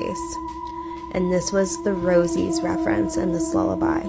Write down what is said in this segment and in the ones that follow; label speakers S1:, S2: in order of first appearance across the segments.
S1: face. And this was the Rosie's reference in this lullaby.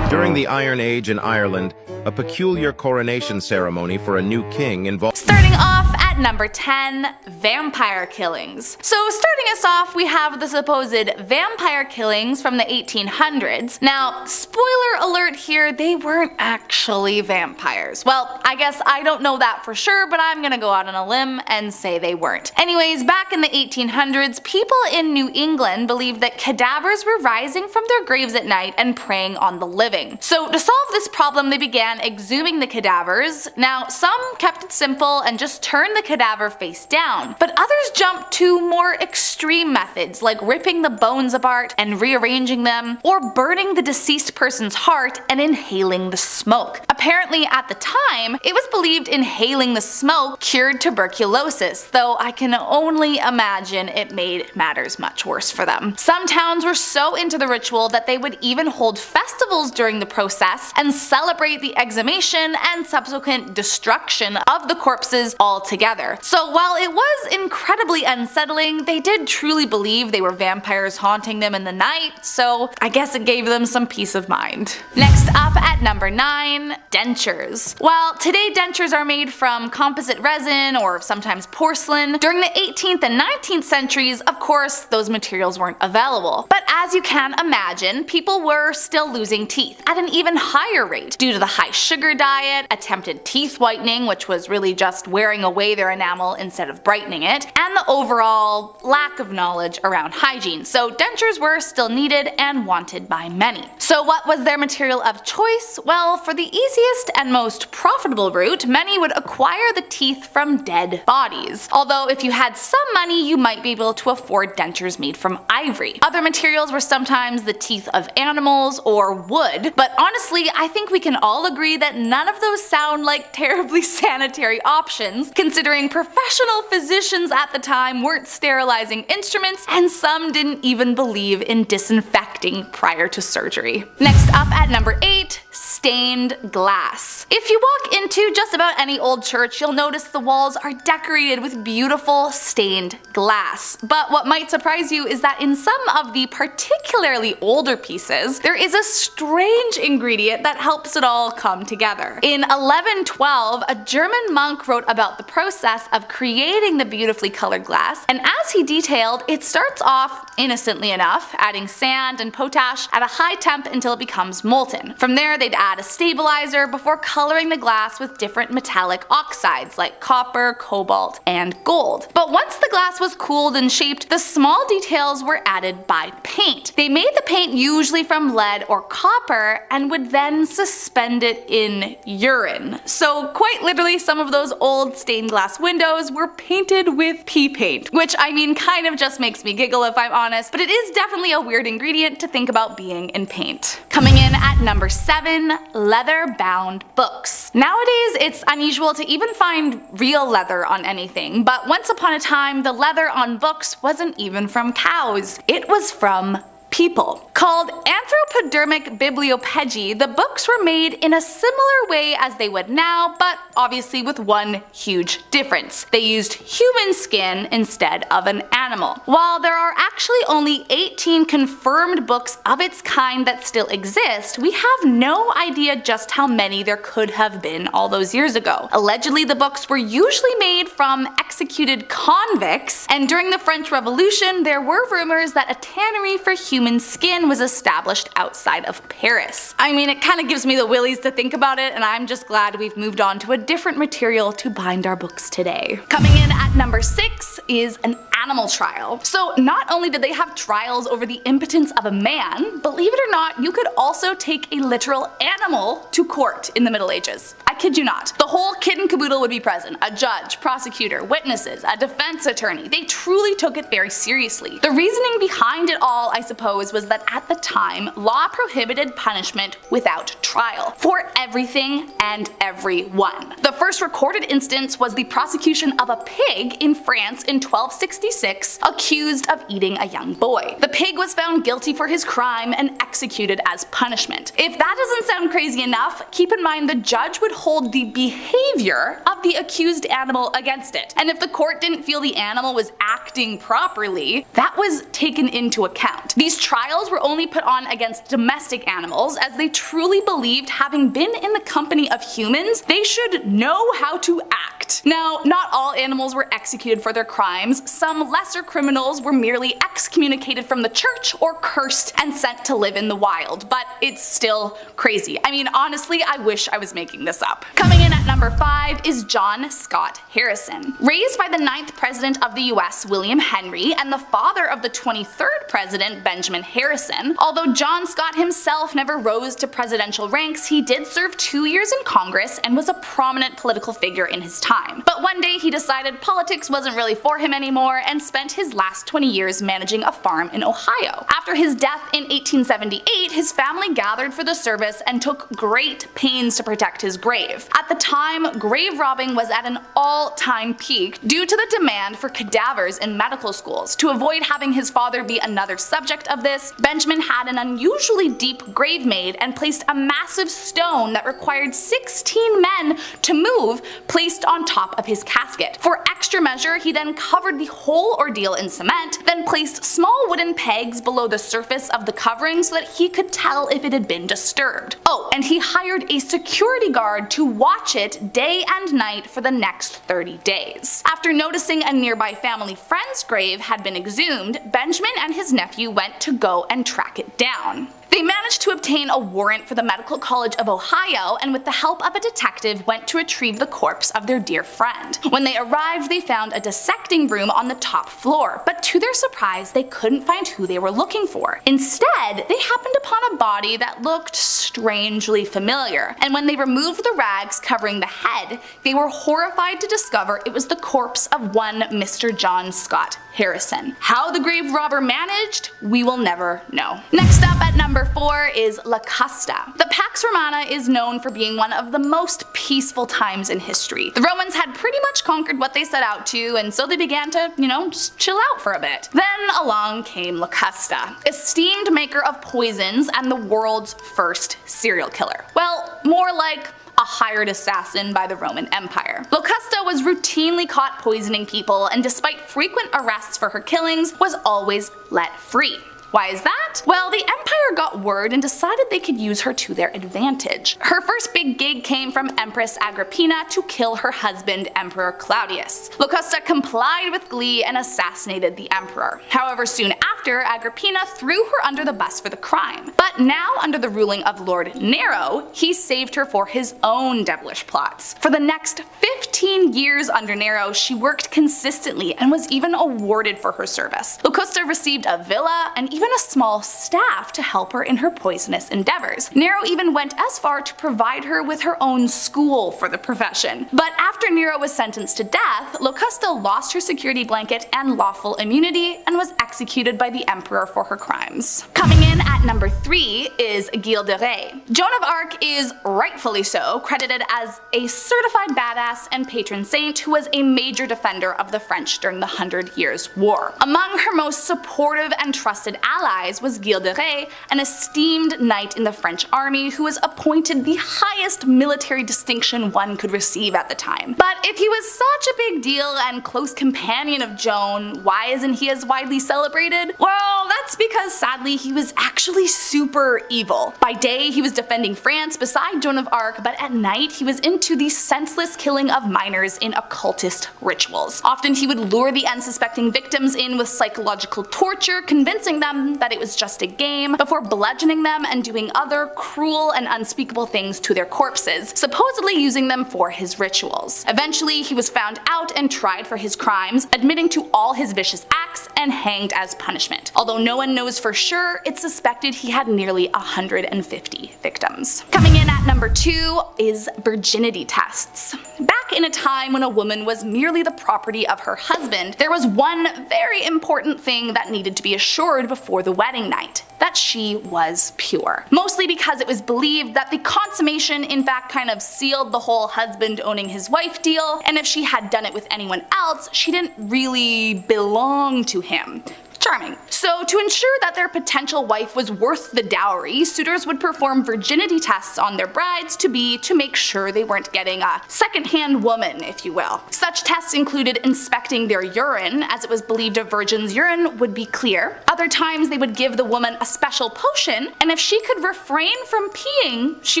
S2: During the Iron Age in Ireland, a peculiar coronation ceremony for a new king involved.
S3: Starting off at number 10, vampire killings. So starting us off, we have the supposed vampire killings from the 1800s. Now, spoiler alert here, they weren't actually vampires. Well, I guess I don't know that for sure, but I'm gonna go out on a limb and say they weren't. Anyways, back in the 1800s, people in New England believed that cadavers were rising from their graves at night and preying on the living. So to solve this problem, they began exhuming the cadavers. Now, some kept it simple and just turned the cadaver face down, but others jumped to more extreme methods like ripping the bones apart and rearranging them, or burning the deceased person's heart and inhaling the smoke. Apparently at the time, it was believed inhaling the smoke cured tuberculosis, though I can only imagine it made matters much worse for them. Some towns were so into the ritual that they would even hold festivals during the process and celebrate the exhumation and subsequent destruction of the corpses altogether. So while it was incredibly unsettling, they did truly believe they were vampires haunting them in the night, so I guess it gave them some peace of mind. Next up at number 9, dentures. While today dentures are made from composite resin or sometimes porcelain, during the 18th and 19th centuries, of course, those materials weren't available. But as you can imagine, people were still losing teeth at an even higher rate due to the high sugar diet, attempted teeth whitening, which was really just wearing away their enamel instead of brightening it, and the overall lack of knowledge around hygiene. So dentures were still needed and wanted by many. So what was their material of choice? Well, for the easiest and most profitable route, many would acquire the teeth from dead bodies. Although if you had some money, you might be able to afford dentures made from ivory. Other materials were sometimes the teeth of animals or wood, but honestly, I think we can all agree that none of those sound like terribly sanitary options, considering professional physicians at the time weren't sterilizing instruments and some didn't even believe in disinfecting prior to surgery. Next up at number 8, stained glass. If you walk into just about any old church, you'll notice the walls are decorated with beautiful stained glass. But what might surprise you is that in some of the particularly older pieces, there is a strange ingredient that helps it all come together. In 1112, a German monk wrote about the process of creating the beautifully colored glass, and as he detailed, it starts off innocently enough, adding sand and potash at a high temp until it becomes molten. From there, they'd add a stabilizer before coloring the glass with different metallic oxides like copper, cobalt, and gold. But once the glass was cooled and shaped, the small details were added by paint. They made the paint usually from lead or copper and would then suspend it in urine. So quite literally, some of those old stained glass windows were painted with pea paint, which I mean kind of just makes me giggle if I'm honest, but it is definitely a weird ingredient to think about being in paint. Coming in at number 7, leather-bound books. Nowadays, it's unusual to even find real leather on anything, but once upon a time, the leather on books wasn't even from cows. It was from people. Called anthropodermic bibliopegi, the books were made in a similar way as they would now, but obviously with one huge difference. They used human skin instead of an animal. While there are actually only 18 confirmed books of its kind that still exist, we have no idea just how many there could have been all those years ago. Allegedly, the books were usually made from executed convicts, and during the French Revolution, there were rumors that a tannery for human skin was established outside of Paris. I mean, it kind of gives me the willies to think about it, and I'm just glad we've moved on to a different material to bind our books today. Coming in at number 6 is an animal trial. So not only did they have trials over the impotence of a man, believe it or not, you could also take a literal animal to court in the Middle Ages. I kid you not. The whole kit and caboodle would be present. A judge, prosecutor, witnesses, a defense attorney. They truly took it very seriously. The reasoning behind it all, I suppose, was that at the time, law prohibited punishment without trial for everything and everyone. The first recorded instance was the prosecution of a pig in France in 1266, accused of eating a young boy. The pig was found guilty for his crime and executed as punishment. If that doesn't sound crazy enough, keep in mind the judge would hold hold the behavior of the accused animal against it. And if the court didn't feel the animal was acting properly, that was taken into account. These trials were only put on against domestic animals, as they truly believed, having been in the company of humans, they should know how to act. Now, not all animals were executed for their crimes. Some lesser criminals were merely excommunicated from the church or cursed and sent to live in the wild, but it's still crazy. I mean, honestly, I wish I was making this up. Coming in at number 5 is John Scott Harrison. Raised by the 9th President of the US, William Henry, and the father of the 23rd President, Benjamin Harrison, although John Scott himself never rose to presidential ranks, he did serve 2 years in Congress and was a prominent political figure in his time. But one day he decided politics wasn't really for him anymore and spent his last 20 years managing a farm in Ohio. After his death in 1878, his family gathered for the service and took great pains to protect his grave. At the time, grave robbing was at an all-time peak due to the demand for cadavers in medical schools. To avoid having his father be another subject of this, Benjamin had an unusually deep grave made and placed a massive stone that required 16 men to move placed on top of his casket. For extra measure, he then covered the whole ordeal in cement, then placed small wooden pegs below the surface of the covering so that he could tell if it had been disturbed. Oh, and he hired a security guard to watch it day and night for the next 30 days. After noticing a nearby family friend's grave had been exhumed, Benjamin and his nephew went to go and track it down. They managed to obtain a warrant for the Medical College of Ohio, and with the help of a detective went to retrieve the corpse of their dear friend. When they arrived, they found a dissecting room on the top floor, but to their surprise they couldn't find who they were looking for. Instead, they happened upon a body that looked strangely familiar, and when they removed the rags covering the head, they were horrified to discover it was the corpse of one Mr. John Scott Harrison. How the grave robber managed, we will never know. Next up at number 4 is La Custa. The Pax Romana is known for being one of the most peaceful times in history. The Romans had pretty much conquered what they set out to, and so they began to, just chill out for a bit. Then along came La Custa, esteemed maker of poisons and the world's first serial killer. Well, more like a hired assassin by the Roman Empire. Locusta was routinely caught poisoning people, and despite frequent arrests for her killings, was always let free. Why is that? Well, the Empire got word and decided they could use her to their advantage. Her first big gig came from Empress Agrippina to kill her husband, Emperor Claudius. Locusta complied with glee and assassinated the emperor. However, soon after, Agrippina threw her under the bus for the crime. But now, under the ruling of Lord Nero, he saved her for his own devilish plots. For the next 15 years under Nero, she worked consistently and was even awarded for her service. Locusta received a villa and even a small staff to help her in her poisonous endeavors. Nero even went as far to provide her with her own school for the profession. But after Nero was sentenced to death, Locusta lost her security blanket and lawful immunity and was executed by the emperor for her crimes. Coming in at number 3 is Gilles de Rais. Joan of Arc is, rightfully so, credited as a certified badass and patron saint who was a major defender of the French during the 100 Years' War. Among her most supportive and trusted allies was Gilles de Rais, an esteemed knight in the French army who was appointed the highest military distinction one could receive at the time. But if he was such a big deal and close companion of Joan, why isn't he as widely celebrated? Well, that's because sadly he was actually super evil. By day he was defending France beside Joan of Arc, but at night he was into the senseless killing of minors in occultist rituals. Often he would lure the unsuspecting victims in with psychological torture, convincing them that it was just a game, before bludgeoning them and doing other cruel and unspeakable things to their corpses, supposedly using them for his rituals. Eventually, he was found out and tried for his crimes, admitting to all his vicious acts and hanged as punishment. Although no one knows for sure, it's suspected he had nearly 150 victims. Coming in at number 2 is virginity tests. Back in a time when a woman was merely the property of her husband, there was one very important thing that needed to be assured before the wedding night: that she was pure. Mostly because it was believed that the consummation in fact kind of sealed the whole husband owning his wife deal, and if she had done it with anyone else, she didn't really belong to him. Which Charming. So to ensure that their potential wife was worth the dowry, suitors would perform virginity tests on their brides to make sure they weren't getting a second-hand woman, if you will. Such tests included inspecting their urine, as it was believed a virgin's urine would be clear. Other times they would give the woman a special potion, and if she could refrain from peeing, she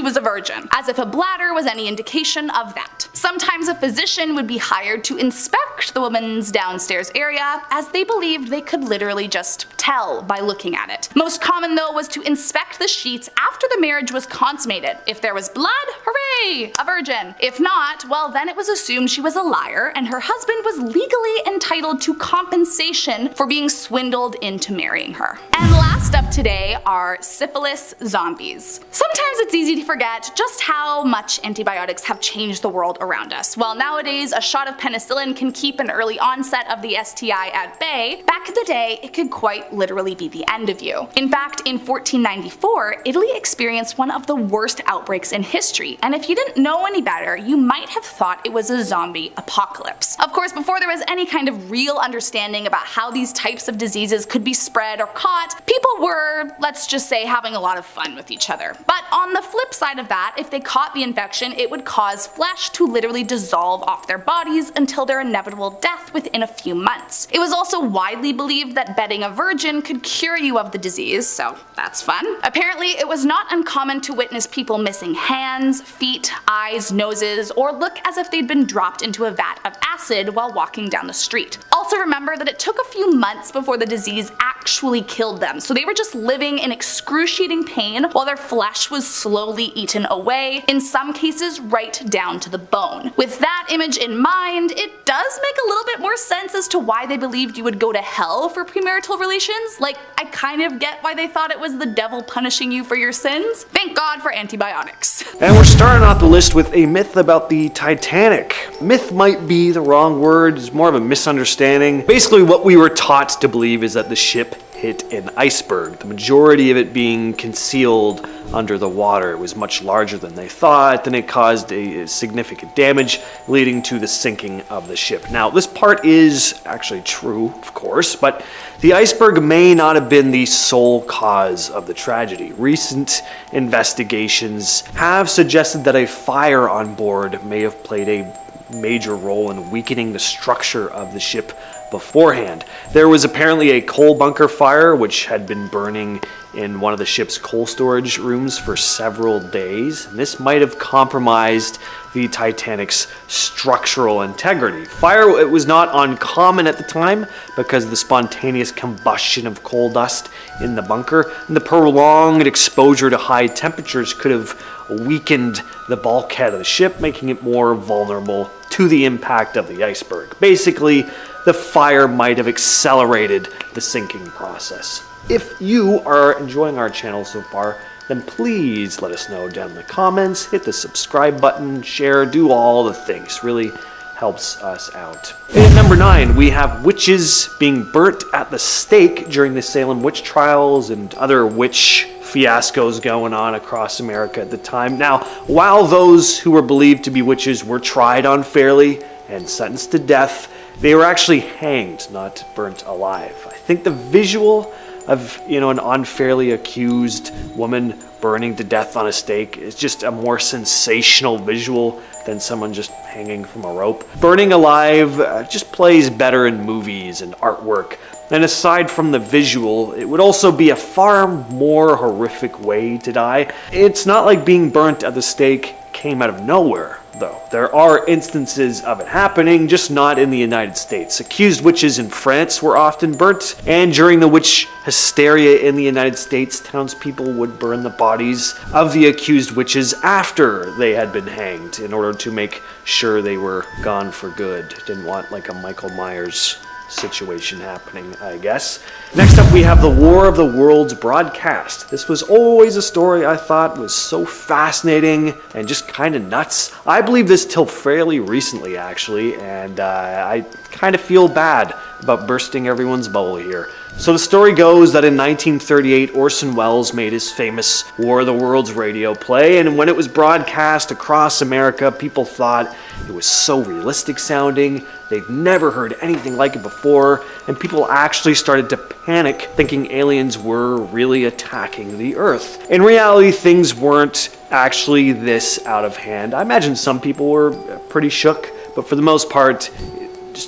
S3: was a virgin, as if a bladder was any indication of that. Sometimes a physician would be hired to inspect the woman's downstairs area, as they believed they could literally just tell by looking at it. Most common though was to inspect the sheets after the marriage was consummated. If there was blood, hooray, a virgin. If not, well then it was assumed she was a liar and her husband was legally entitled to compensation for being swindled into marrying her. And last up today are syphilis zombies. Sometimes it's easy to forget just how much antibiotics have changed the world around us. While nowadays a shot of penicillin can keep an early onset of the STI at bay, back in the day it could quite literally be the end of you. In fact, in 1494, Italy experienced one of the worst outbreaks in history, and if you didn't know any better, you might have thought it was a zombie apocalypse. Of course, before there was any kind of real understanding about how these types of diseases could be spread or caught, people were, let's just say, having a lot of fun with each other. But on the flip side of that, if they caught the infection, it would cause flesh to literally dissolve off their bodies until their inevitable death within a few months. It was also widely believed that bedding a virgin could cure you of the disease, so that's fun. Apparently, it was not uncommon to witness people missing hands, feet, eyes, noses, or look as if they'd been dropped into a vat of acid while walking down the street. Also remember that it took a few months before the disease actually killed them, so they were just living in excruciating pain while their flesh was slowly eaten away, in some cases right down to the bone. With that image in mind, it does make a little bit more sense as to why they believed you would go to hell for premarital relations. Like, I kind of get why they thought it was the devil punishing you for your sins. Thank God for antibiotics.
S4: And we're starting off the list with a myth about the Titanic. Myth might be the wrong word, it's more of a misunderstanding. Basically what we were taught to believe is that the ship hit an iceberg, the majority of it being concealed under the water. It was much larger than they thought, and it caused a significant damage, leading to the sinking of the ship. Now, this part is actually true, of course, but the iceberg may not have been the sole cause of the tragedy. Recent investigations have suggested that a fire on board may have played a major role in weakening the structure of the ship beforehand. There was apparently a coal bunker fire which had been burning in one of the ship's coal storage rooms for several days. And this might have compromised the Titanic's structural integrity. Fire, it was not uncommon at the time because of the spontaneous combustion of coal dust in the bunker, and the prolonged exposure to high temperatures could have weakened the bulkhead of the ship, making it more vulnerable to the impact of the iceberg. Basically, the fire might have accelerated the sinking process. If you are enjoying our channel so far, then please let us know down in the comments, hit the subscribe button, share, do all the things. Really helps us out. At number 9, we have witches being burnt at the stake during the Salem witch trials and other witch fiascos going on across America at the time. Now, while those who were believed to be witches were tried unfairly and sentenced to death, they were actually hanged, not burnt alive. I think the visual of, an unfairly accused woman burning to death on a stake is just a more sensational visual than someone just hanging from a rope. Burning alive just plays better in movies and artwork. And aside from the visual, it would also be a far more horrific way to die. It's not like being burnt at the stake came out of nowhere, though. There are instances of it happening, just not in the United States. Accused witches in France were often burnt, and during the witch hysteria in the United States, townspeople would burn the bodies of the accused witches after they had been hanged in order to make sure they were gone for good. Didn't want like a Michael Myers situation happening, I guess. Next up, we have the War of the Worlds broadcast. This was always a story I thought was so fascinating and just kind of nuts. I believe this till fairly recently, actually, and I kind of feel bad about bursting everyone's bubble here. So the story goes that in 1938, Orson Welles made his famous War of the Worlds radio play, and when it was broadcast across America, people thought it was so realistic sounding, they'd never heard anything like it before, and people actually started to panic, thinking aliens were really attacking the Earth. In reality, things weren't actually this out of hand. I imagine some people were pretty shook, but for the most part,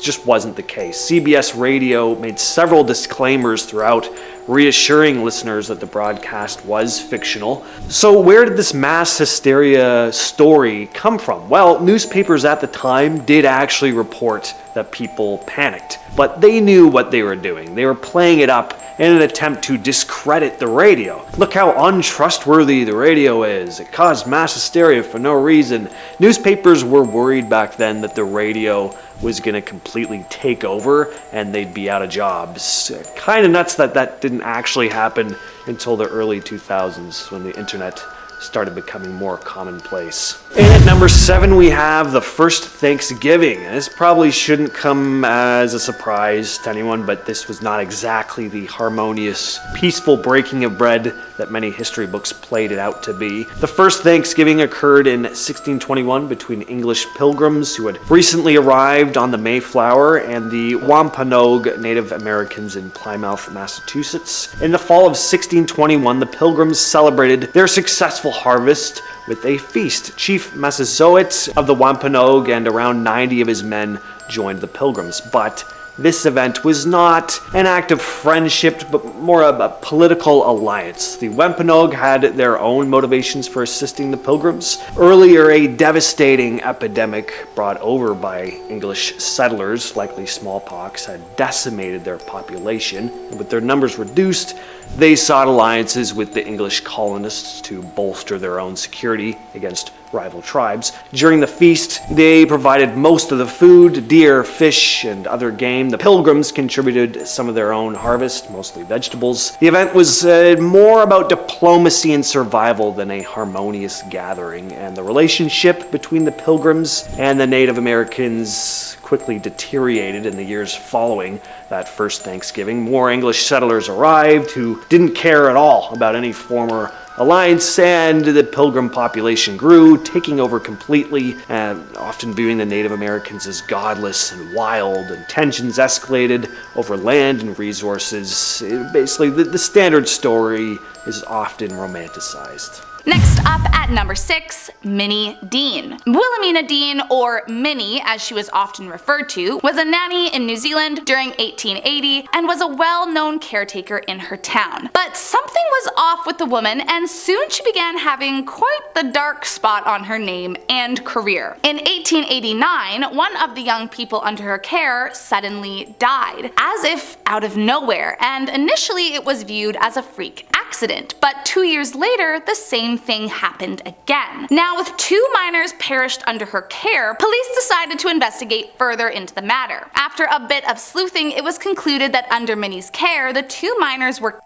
S4: just wasn't the case. CBS Radio made several disclaimers throughout, reassuring listeners that the broadcast was fictional. So where did this mass hysteria story come from? Well, newspapers at the time did actually report that people panicked, but they knew what they were doing. They were playing it up in an attempt to discredit the radio. Look how untrustworthy the radio is. It caused mass hysteria for no reason. Newspapers were worried back then that the radio was going to completely take over and they'd be out of jobs. Kind of nuts that that didn't actually happen until the early 2000s when the internet started becoming more commonplace. And at number 7 we have the first Thanksgiving. And this probably shouldn't come as a surprise to anyone, but this was not exactly the harmonious, peaceful breaking of bread that many history books played it out to be. The first Thanksgiving occurred in 1621 between English pilgrims who had recently arrived on the Mayflower and the Wampanoag Native Americans in Plymouth, Massachusetts. In the fall of 1621, the pilgrims celebrated their successful harvest with a feast. Chief Massasoit of the Wampanoag and around 90 of his men joined the pilgrims, but this event was not an act of friendship, but more of a political alliance. The Wampanoag had their own motivations for assisting the pilgrims. Earlier, a devastating epidemic brought over by English settlers, likely smallpox, had decimated their population. And with their numbers reduced, they sought alliances with the English colonists to bolster their own security against rival tribes. During the feast, they provided most of the food, deer, fish, and other game. The pilgrims contributed some of their own harvest, mostly vegetables. The event was more about diplomacy and survival than a harmonious gathering, and the relationship between the pilgrims and the Native Americans quickly deteriorated in the years following that first Thanksgiving. More English settlers arrived who didn't care at all about any former alliance, and the pilgrim population grew, taking over completely, and often viewing the Native Americans as godless and wild, and tensions escalated over land and resources. Basically, the standard story is often romanticized.
S3: Next up at number 6, Minnie Dean. Wilhelmina Dean, or Minnie as she was often referred to, was a nanny in New Zealand during 1880 and was a well-known caretaker in her town. But something was off with the woman, and soon she began having quite the dark spot on her name and career. In 1889, one of the young people under her care suddenly died, as if out of nowhere, and initially it was viewed as a freak accident, but 2 years later the same thing happened again. Now, with 2 minors perished under her care, police decided to investigate further into the matter. After a bit of sleuthing, it was concluded that under Minnie's care, the 2 minors were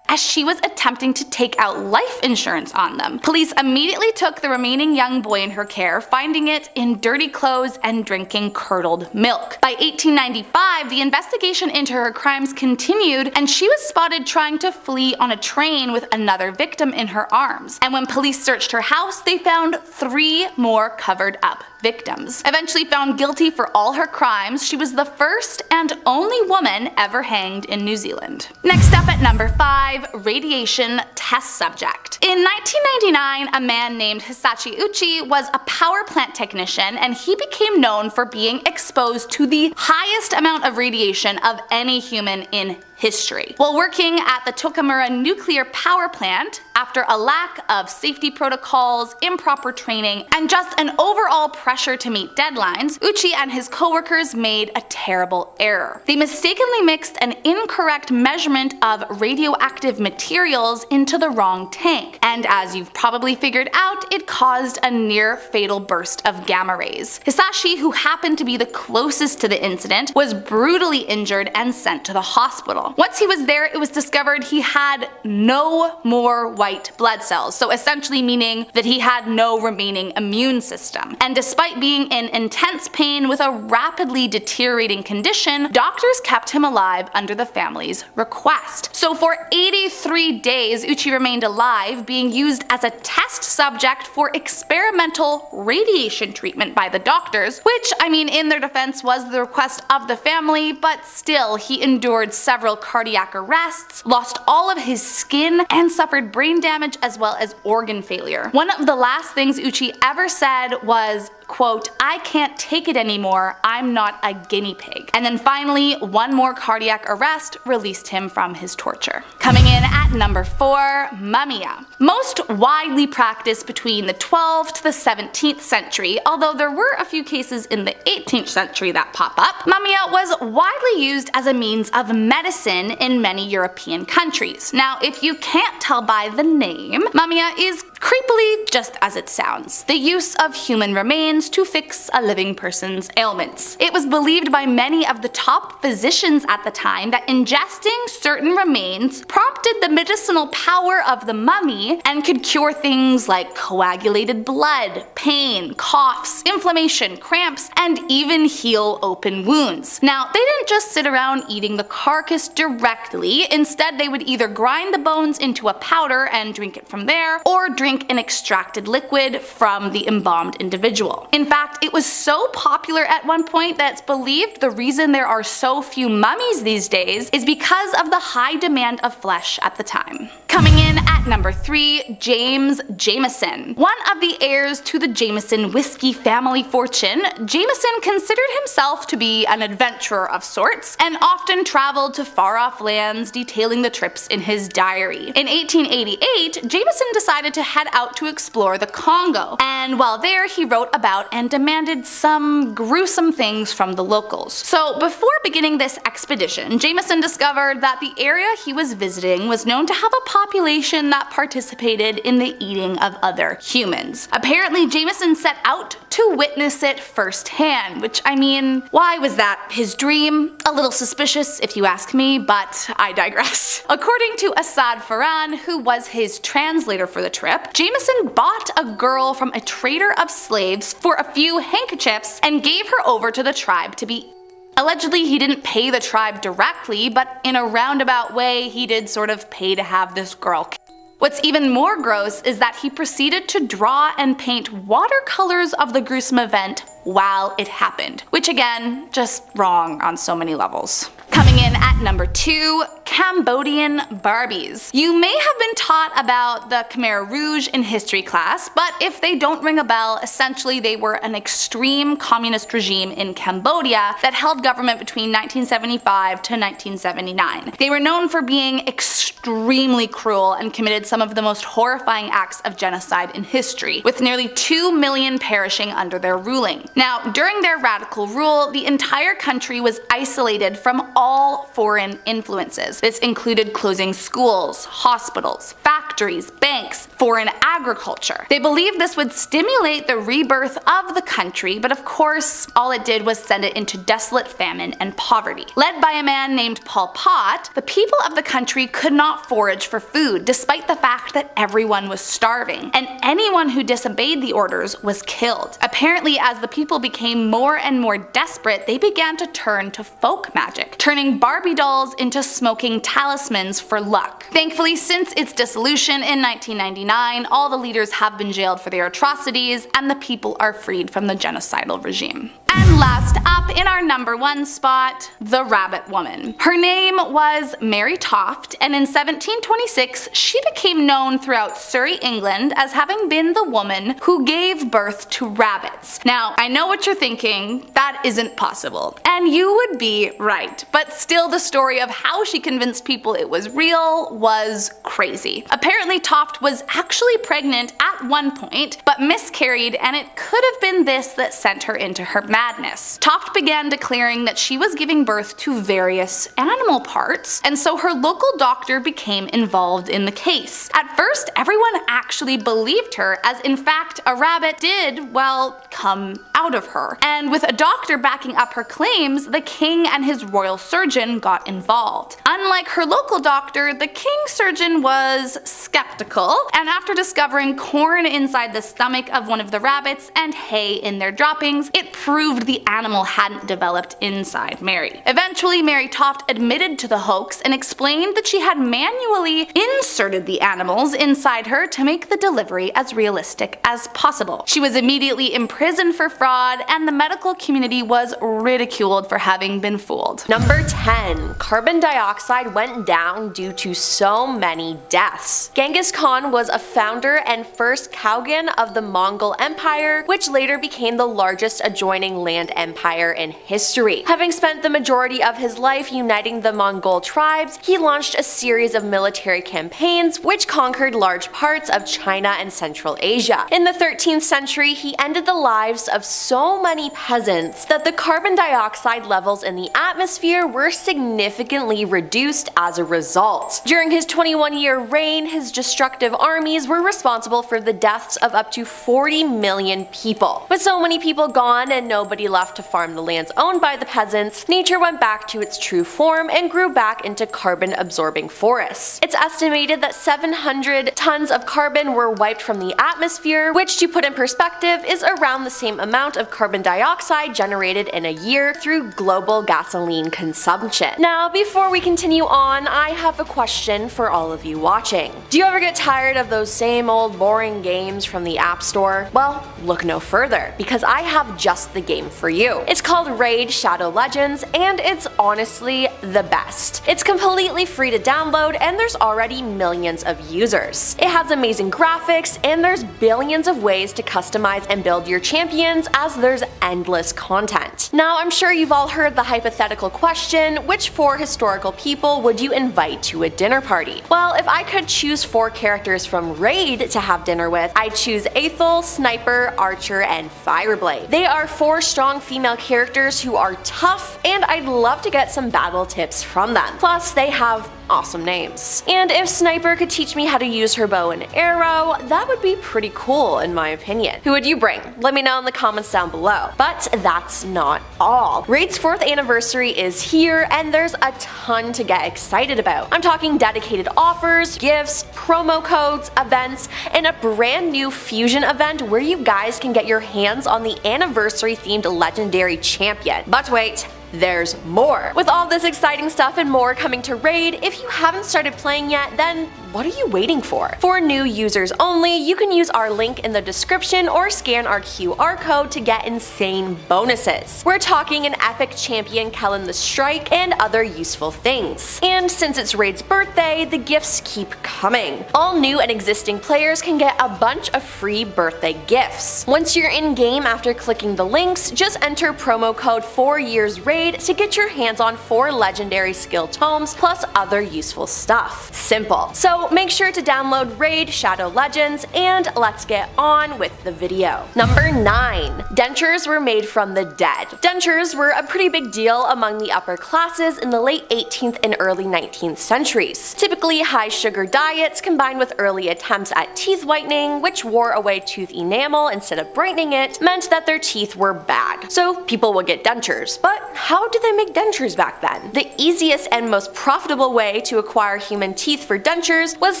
S3: as she was attempting to take out life insurance on them. Police immediately took the remaining young boy in her care, finding it in dirty clothes and drinking curdled milk. By 1895, the investigation into her crimes continued, and she was spotted trying to flee on a train with another victim in her arms. And when police searched her house, they found 3 more covered up victims. Eventually found guilty for all her crimes, she was the first and only woman ever hanged in New Zealand. Next up at number 5, radiation test subject. In 1999, a man named Hisashi Uchi was a power plant technician, and he became known for being exposed to the highest amount of radiation of any human in history. While working at the Tokamura nuclear power plant, after a lack of safety protocols, improper training, and just an overall pressure to meet deadlines, Uchi and his coworkers made a terrible error. They mistakenly mixed an incorrect measurement of radioactive materials into the wrong tank, and as you've probably figured out, it caused a near fatal burst of gamma rays. Hisashi, who happened to be the closest to the incident, was brutally injured and sent to the hospital. Once he was there, it was discovered he had no more white white blood cells, so essentially meaning that he had no remaining immune system. And despite being in intense pain with a rapidly deteriorating condition, doctors kept him alive under the family's request. So for 83 days, Uchi remained alive, being used as a test subject for experimental radiation treatment by the doctors, which, I mean, in their defense was the request of the family, but still, he endured several cardiac arrests, lost all of his skin, and suffered brain damage as well as organ failure. One of the last things Uchi ever said was, quote, "I can't take it anymore, I'm not a guinea pig." And then finally, one more cardiac arrest released him from his torture. Coming in at number 4, mumia. Most widely practiced between the 12th to the 17th century, although there were a few cases in the 18th century that pop up. Mumia was widely used as a means of medicine in many European countries. Now, if you can't tell by the name, mumia is creepily just as it sounds, the use of human remains to fix a living person's ailments. It was believed by many of the top physicians at the time that ingesting certain remains prompted the medicinal power of the mummy and could cure things like coagulated blood, pain, coughs, inflammation, cramps, and even heal open wounds. Now, they didn't just sit around eating the carcass directly. Instead, they would either grind the bones into a powder and drink it from there, or drink an extracted liquid from the embalmed individual. In fact, it was so popular at one point that it's believed the reason there are so few mummies these days is because of the high demand of flesh at the time. Coming in at number 3, James Jameson. One of the heirs to the Jameson whiskey family fortune, Jameson considered himself to be an adventurer of sorts and often traveled to far-off lands, detailing the trips in his diary. In 1888, Jameson decided to head out to explore the Congo, and while there he wrote about and demanded some gruesome things from the locals. So before beginning this expedition, Jameson discovered that the area he was visiting was known to have a population that participated in the eating of other humans. Apparently, Jameson set out to witness it firsthand, which, I mean, why was that his dream? A little suspicious if you ask me, but I digress. According to Asad Farhan, who was his translator for the trip, Jameson bought a girl from a trader of slaves for a few handkerchiefs and gave her over to the tribe to be. Allegedly, he didn't pay the tribe directly, but in a roundabout way, he did sort of pay to have this girl. What's even more gross is that he proceeded to draw and paint watercolors of the gruesome event while it happened, which again, just wrong on so many levels. Coming in at number 2, Cambodian Barbies. You may have been taught about the Khmer Rouge in history class, but if they don't ring a bell, essentially they were an extreme communist regime in Cambodia that held government between 1975 to 1979. They were known for being extremely cruel and committed some of the most horrifying acts of genocide in history, with nearly 2 million perishing under their ruling. Now, during their radical rule, the entire country was isolated from all foreign influences. This included closing schools, hospitals, factories, banks, foreign agriculture. They believed this would stimulate the rebirth of the country, but of course, all it did was send it into desolate famine and poverty. Led by a man named Pol Pot, the people of the country could not forage for food, despite the fact that everyone was starving, and anyone who disobeyed the orders was killed. Apparently, as the people became more and more desperate, they began to turn to folk magic, turning Barbie dolls into smoking talismans for luck. Thankfully, since its dissolution in 1999, all the leaders have been jailed for their atrocities, and the people are freed from the genocidal regime. And last up in our number 1 spot, the Rabbit Woman. Her name was Mary Toft, and in 1726 she became known throughout Surrey, England as having been the woman who gave birth to rabbits. Now, I know what you're thinking, that isn't possible. And you would be right, but still the story of how she convinced people it was real was crazy. Apparently Toft was actually pregnant at one point, but miscarried, and it could have been this that sent her into her madness. darkness. Toft began declaring that she was giving birth to various animal parts, and so her local doctor became involved in the case. At first, everyone actually believed her, as in fact a rabbit did, well, come out of her. And with a doctor backing up her claims, the king and his royal surgeon got involved. Unlike her local doctor, the king's surgeon was skeptical, and after discovering corn inside the stomach of one of the rabbits and hay in their droppings, it proved the animal hadn't developed inside Mary. Eventually, Mary Toft admitted to the hoax and explained that she had manually inserted the animals inside her to make the delivery as realistic as possible. She was immediately imprisoned for fraud, and the medical community was ridiculed for having been fooled.
S5: Number 10. Carbon dioxide went down due to so many deaths. Genghis Khan was a founder and first Khagan of the Mongol Empire, which later became the largest adjoining land empire in history. Having spent the majority of his life uniting the Mongol tribes, he launched a series of military campaigns which conquered large parts of China and Central Asia. In the 13th century, he ended the lives of so many peasants that the carbon dioxide levels in the atmosphere were significantly reduced as a result. During his 21-year reign, his destructive armies were responsible for the deaths of up to 40 million people. With so many people gone and nobody left to farm the lands owned by the peasants, nature went back to its true form and grew back into carbon-absorbing forests. It's estimated that 700 tons of carbon were wiped from the atmosphere, which, to put in perspective, is around the same amount of carbon dioxide generated in a year through global gasoline consumption. Now, before we continue on, I have a question for all of you watching. Do you ever get tired of those same old boring games from the App Store? Well, look no further, because I have just the game for you. It's called Raid Shadow Legends, and it's honestly the best. It's completely free to download, and there's already millions of users. It has amazing graphics, and there's billions of ways to customize and build your champions, as there's endless content. Now, I'm sure you've all heard the hypothetical question, which 4 historical people would you invite to a dinner party? Well, if I could choose 4 characters from Raid to have dinner with, I'd choose Aethel, Sniper, Archer, and Fireblade. They are 4 strong female characters who are tough, and I'd love to get some battle tips from them. Plus, they have awesome names. And if Sniper could teach me how to use her bow and arrow, that would be pretty cool in my opinion. Who would you bring? Let me know in the comments down below. But that's not all. Raid's 4th anniversary is here, and there's a ton to get excited about. I'm talking dedicated offers, gifts, promo codes, events, and a brand new fusion event where you guys can get your hands on the anniversary themed legendary champion. But wait, there's more. With all this exciting stuff and more coming to Raid, if you haven't started playing yet, then what are you waiting for? For new users only, you can use our link in the description or scan our QR code to get insane bonuses. We're talking an epic champion Kellen the Strike and other useful things. And since it's Raid's birthday, the gifts keep coming. All new and existing players can get a bunch of free birthday gifts. Once you're in game after clicking the links, just enter promo code 4YearsRaid to get your hands on 4 legendary skill tomes plus other useful stuff. Simple. So make sure to download Raid Shadow Legends, and let's get on with the video. Number 9. Dentures were made from the dead. Dentures were a pretty big deal among the upper classes in the late 18th and early 19th centuries. Typically high sugar diets combined with early attempts at teeth whitening, which wore away tooth enamel instead of brightening it, meant that their teeth were bad. So people would get dentures. But how did they make dentures back then? The easiest and most profitable way to acquire human teeth for dentures was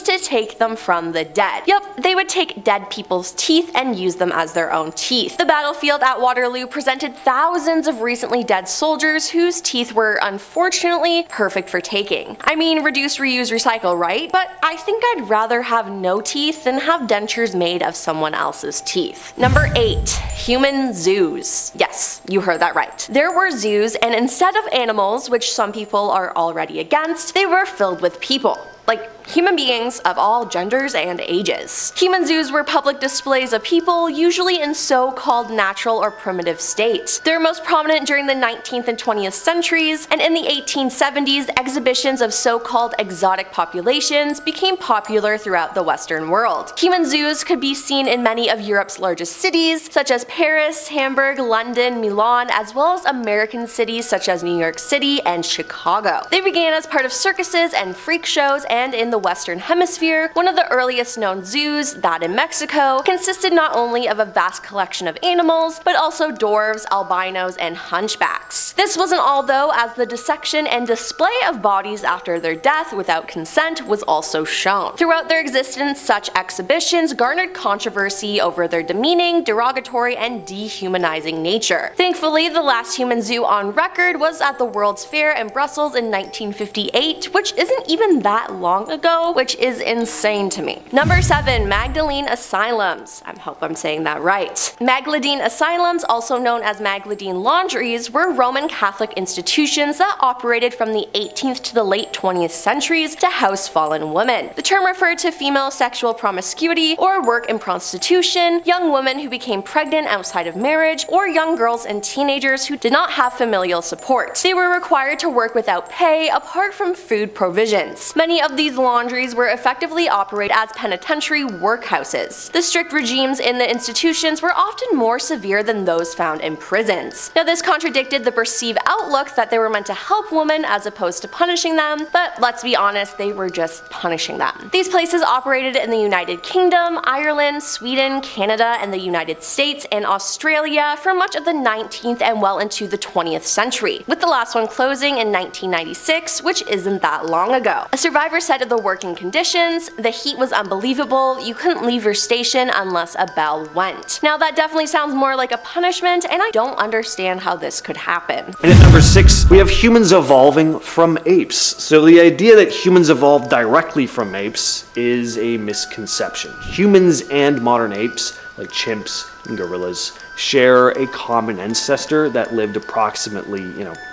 S5: to take them from the dead. Yup, they would take dead people's teeth and use them as their own teeth. The battlefield at Waterloo presented thousands of recently dead soldiers whose teeth were unfortunately perfect for taking. I mean, reduce, reuse, recycle, right? But I think I'd rather have no teeth than have dentures made of someone else's teeth. Number 8. Human zoos. Yes, you heard that right. There were zoos, and instead of animals, which some people are already against, they were filled with people. Like human beings of all genders and ages. Human zoos were public displays of people, usually in so-called natural or primitive state. They were most prominent during the 19th and 20th centuries, and in the 1870s, exhibitions of so-called exotic populations became popular throughout the Western world. Human zoos could be seen in many of Europe's largest cities, such as Paris, Hamburg, London, Milan, as well as American cities such as New York City and Chicago. They began as part of circuses and freak shows, and in the Western Hemisphere, one of the earliest known zoos, that in Mexico, consisted not only of a vast collection of animals, but also dwarves, albinos, and hunchbacks. This wasn't all though, as the dissection and display of bodies after their death without consent was also shown. Throughout their existence, such exhibitions garnered controversy over their demeaning, derogatory, and dehumanizing nature. Thankfully, the last human zoo on record was at the World's Fair in Brussels in 1958, which isn't even that long ago, which is insane to me. Number 7. Magdalene Asylums. I hope I'm saying that right. Magdalene Asylums, also known as Magdalene Laundries, were Roman Catholic institutions that operated from the 18th to the late 20th centuries to house fallen women. The term referred to female sexual promiscuity or work in prostitution, young women who became pregnant outside of marriage, or young girls and teenagers who did not have familial support. They were required to work without pay apart from food provisions. Many of these laundries were effectively operated as penitentiary workhouses. The strict regimes in the institutions were often more severe than those found in prisons. Now, this contradicted the perceived outlook that they were meant to help women as opposed to punishing them, but let's be honest, they were just punishing them. These places operated in the United Kingdom, Ireland, Sweden, Canada, and the United States and Australia for much of the 19th and well into the 20th century, with the last one closing in 1996, which isn't that long ago. A survivor said of the working conditions, "The heat was unbelievable, you couldn't leave your station unless a bell went." Now that definitely sounds more like a punishment, and I don't understand how this could happen.
S4: And at number 6, we have humans evolving from apes. So the idea that humans evolved directly from apes is a misconception. Humans and modern apes, like chimps and gorillas, share a common ancestor that lived approximately,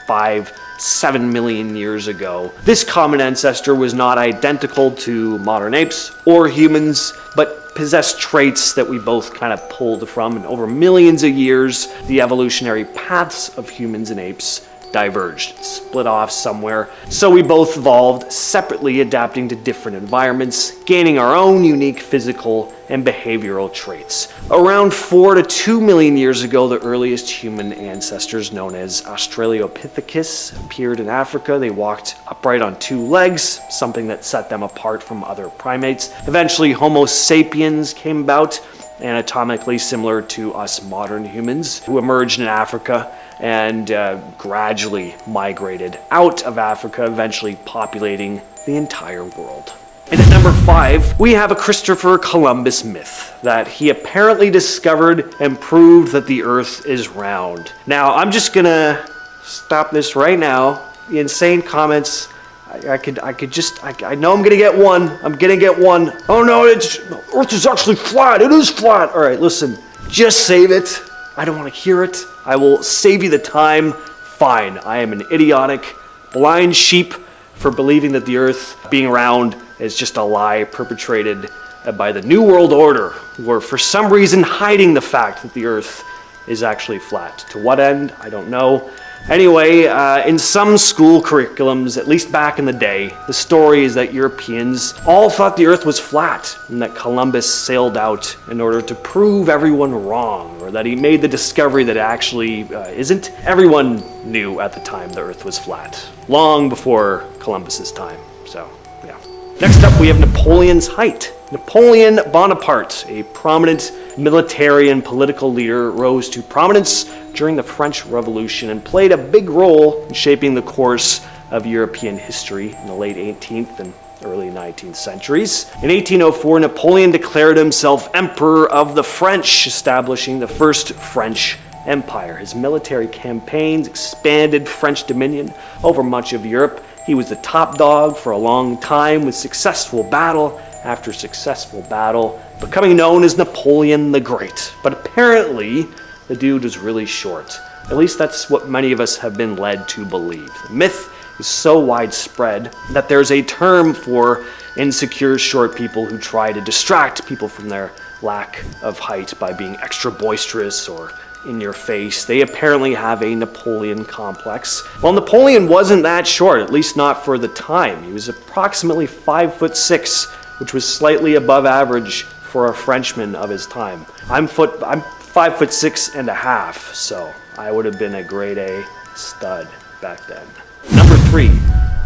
S4: 5-7 million years ago. This common ancestor was not identical to modern apes or humans, but possessed traits that we both kind of pulled from, and over millions of years, the evolutionary paths of humans and apes diverged, split off somewhere. So we both evolved separately, adapting to different environments, gaining our own unique physical and behavioral traits. Around 4 to 2 million years ago, the earliest human ancestors, known as Australopithecus, appeared in Africa. They walked upright on 2 legs, something that set them apart from other primates. Eventually, Homo sapiens came about, anatomically similar to us modern humans, who emerged in Africa and gradually migrated out of Africa, eventually populating the entire world. And at number 5, we have a Christopher Columbus myth that he apparently discovered and proved that the Earth is round. Now, I'm just gonna stop this right now. The insane comments. I know I'm gonna get one. I'm gonna get one. Oh no, Earth is actually flat. It is flat. All right, listen, just save it. I don't want to hear it. I will save you the time. Fine, I am an idiotic, blind sheep for believing that the Earth being round is just a lie perpetrated by the New World Order, who are for some reason hiding the fact that the Earth is actually flat. To what end? I don't know. Anyway, in some school curriculums, at least back in the day, the story is that Europeans all thought the Earth was flat and that Columbus sailed out in order to prove everyone wrong, or that he made the discovery that it actually isn't. Everyone knew at the time the Earth was flat, long before Columbus's time. So, yeah. Next up, we have Napoleon's height. Napoleon Bonaparte, a prominent military and political leader, rose to prominence during the French Revolution and played a big role in shaping the course of European history in the late 18th and early 19th centuries. In 1804, Napoleon declared himself Emperor of the French, establishing the first French Empire. His military campaigns expanded French dominion over much of Europe. He was the top dog for a long time, with successful battle after successful battle, becoming known as Napoleon the Great. But apparently, the dude was really short. At least that's what many of us have been led to believe. The myth is so widespread that there's a term for insecure short people who try to distract people from their lack of height by being extra boisterous or in your face. They apparently have a Napoleon complex. Well, Napoleon wasn't that short, at least not for the time. He was approximately 5'6", which was slightly above average for a Frenchman of his time. I'm 5'6 and a half, so I would have been a grade A stud back then. Number 3,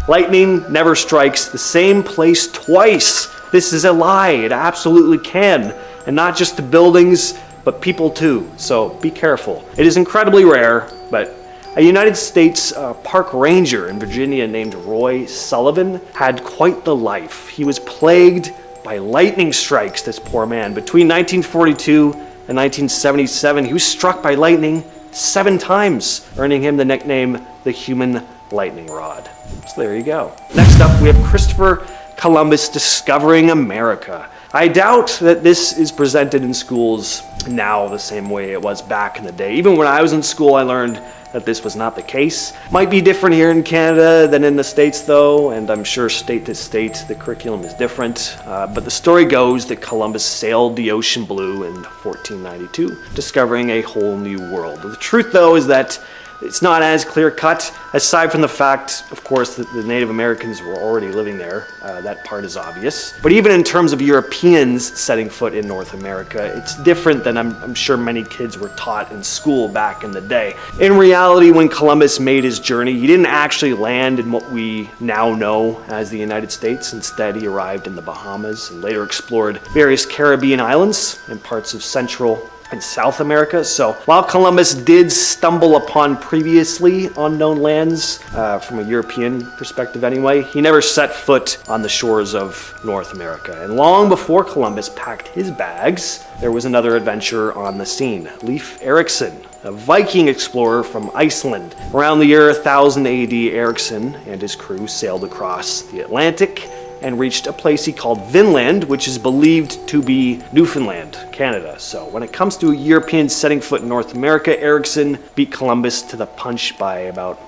S4: lightning never strikes the same place twice. This is a lie. It absolutely can. And not just the buildings, but people too. So be careful. It is incredibly rare, but a United States park ranger in Virginia named Roy Sullivan had quite the life. He was plagued by lightning strikes, this poor man. Between 1942 and 1977, he was struck by lightning 7 times, earning him the nickname the human lightning rod. So there you go. Next up, we have Christopher Columbus discovering America. I doubt that this is presented in schools now the same way it was back in the day. Even when I was in school, I learned that this was not the case. Might be different here in Canada than in the States though, and I'm sure state to state the curriculum is different. But the story goes that Columbus sailed the ocean blue in 1492, discovering a whole new world. The truth though is that it's not as clear-cut, aside from the fact, of course, that the Native Americans were already living there. That part is obvious. But even in terms of Europeans setting foot in North America, it's different than I'm sure many kids were taught in school back in the day. In reality, when Columbus made his journey, he didn't actually land in what we now know as the United States. Instead, he arrived in the Bahamas and later explored various Caribbean islands and parts of Central and South America. So while Columbus did stumble upon previously unknown lands, from a European perspective anyway, he never set foot on the shores of North America. And long before Columbus packed his bags, there was another adventurer on the scene, Leif Erikson, a Viking explorer from Iceland. Around the year 1000 AD, Erikson and his crew sailed across the Atlantic and reached a place he called Vinland, which is believed to be Newfoundland, Canada. So when it comes to Europeans setting foot in North America, Erikson beat Columbus to the punch by about